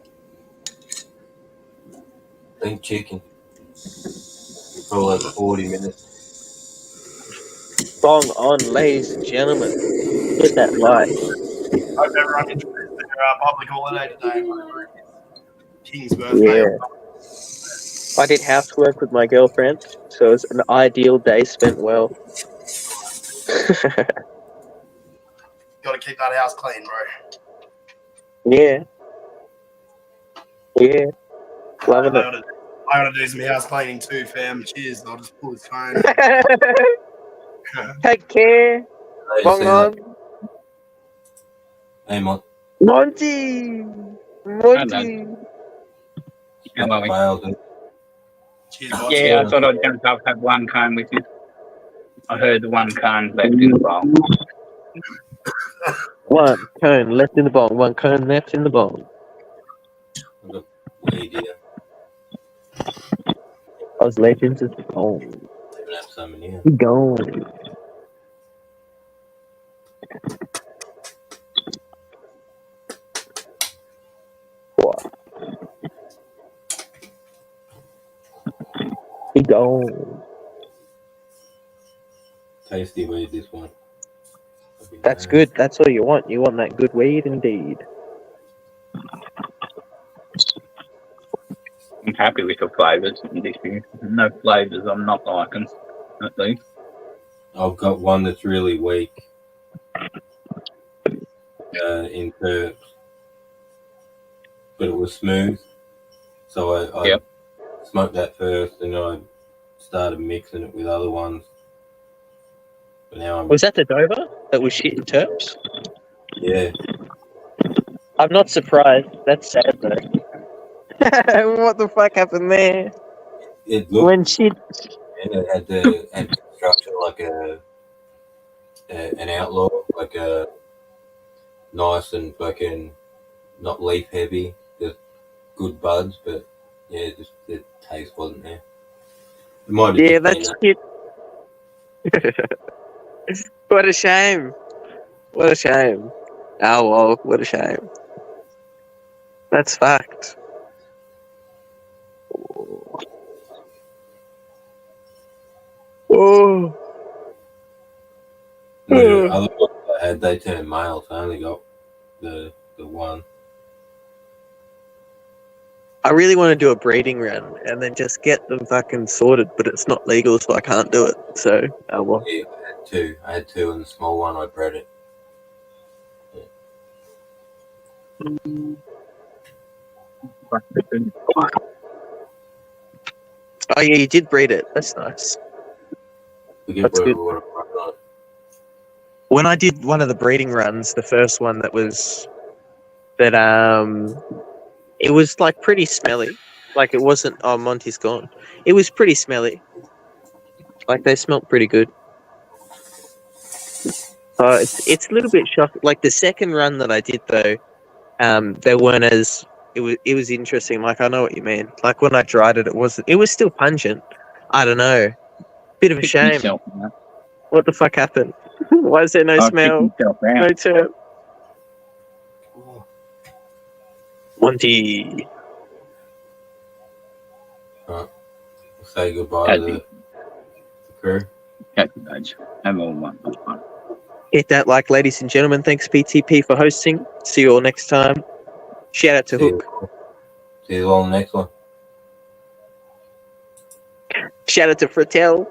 Speaker 1: I think chicken. Probably like 40 minutes.
Speaker 3: Bong on, ladies and gentlemen. Hit that like.
Speaker 5: Hope everyone enjoys their public holiday today. King's
Speaker 3: Yeah.
Speaker 5: birthday.
Speaker 3: I did housework with my girlfriend, so it was an ideal day spent well.
Speaker 5: Got to keep that house clean, bro.
Speaker 3: Yeah. Yeah. Loving it.
Speaker 5: I gotta do some house cleaning too, fam. Cheers. I'll just pull his phone.
Speaker 3: Take care.
Speaker 1: Hey,
Speaker 3: Bong
Speaker 1: see
Speaker 3: on.
Speaker 1: Hey, Mont.
Speaker 3: Monty. Monty.
Speaker 6: Hello.
Speaker 1: Failed.
Speaker 5: Cheers, boss.
Speaker 6: Yeah, I thought I'd jump up, have one cone with you. I heard the one cone left in the bowl.
Speaker 3: One cone left in the bong. One cone left in the bong.
Speaker 1: Weed here.
Speaker 3: I was legends of the bong.
Speaker 1: Even have some in here.
Speaker 3: He gone. What? He gone.
Speaker 1: Tasty weed, this one.
Speaker 3: That's good. That's all you want. You want that good weed indeed.
Speaker 6: I'm happy with the flavours this year. No flavours I'm not liking, at least.
Speaker 1: I've got one that's really weak. In terps. But it was smooth. So I
Speaker 6: Yep.
Speaker 1: smoked that first and I started mixing it with other ones. But now I'm
Speaker 3: Was that the Dover that was shit in terps?
Speaker 1: yeah.
Speaker 3: I'm not surprised. That's sad though. What the fuck happened there?
Speaker 1: It looked
Speaker 3: When shit.
Speaker 1: it had the structure like an outlaw, like a nice and fucking not leaf heavy, just good buds, but yeah, just the taste wasn't there. It might have
Speaker 3: Yeah,
Speaker 1: just
Speaker 3: that's
Speaker 1: been
Speaker 3: shit. What a shame. What a shame. Oh well, what a shame. That's fucked. Oh.
Speaker 1: the other ones I had, they turned male, so I only got the one.
Speaker 3: I really want to do a breeding run and then just get them fucking sorted, but it's not legal, so I can't do it. So, oh well.
Speaker 1: Yeah, I had two, and the small one I bred it.
Speaker 3: Oh yeah, you did breed it. That's nice.
Speaker 1: Forget
Speaker 3: That's
Speaker 1: where
Speaker 3: good.
Speaker 1: we were on.
Speaker 3: When I did one of the breeding runs, the first one it was like pretty smelly. Like it wasn't. Oh, Monty's gone. It was pretty smelly. Like they smelt pretty good. It's a little bit shocking. Like the second run that I did though, they weren't as. It was interesting. Like I know what you mean. Like when I dried it, it was still pungent. I don't know. Bit of a
Speaker 6: Pick
Speaker 3: shame.
Speaker 6: yourself, man.
Speaker 3: What the fuck happened? Why is there no
Speaker 6: I'll
Speaker 3: smell?
Speaker 6: pick yourself out.
Speaker 3: No term. Monty.
Speaker 1: Say goodbye to the crew.
Speaker 6: Catch the badge. Have all one.
Speaker 3: Hit that like, ladies and gentlemen. Thanks, PTP, for hosting. See you all next time. Shout out to
Speaker 1: See
Speaker 3: Hook.
Speaker 1: you all on the next one.
Speaker 3: Shout out to Fratello.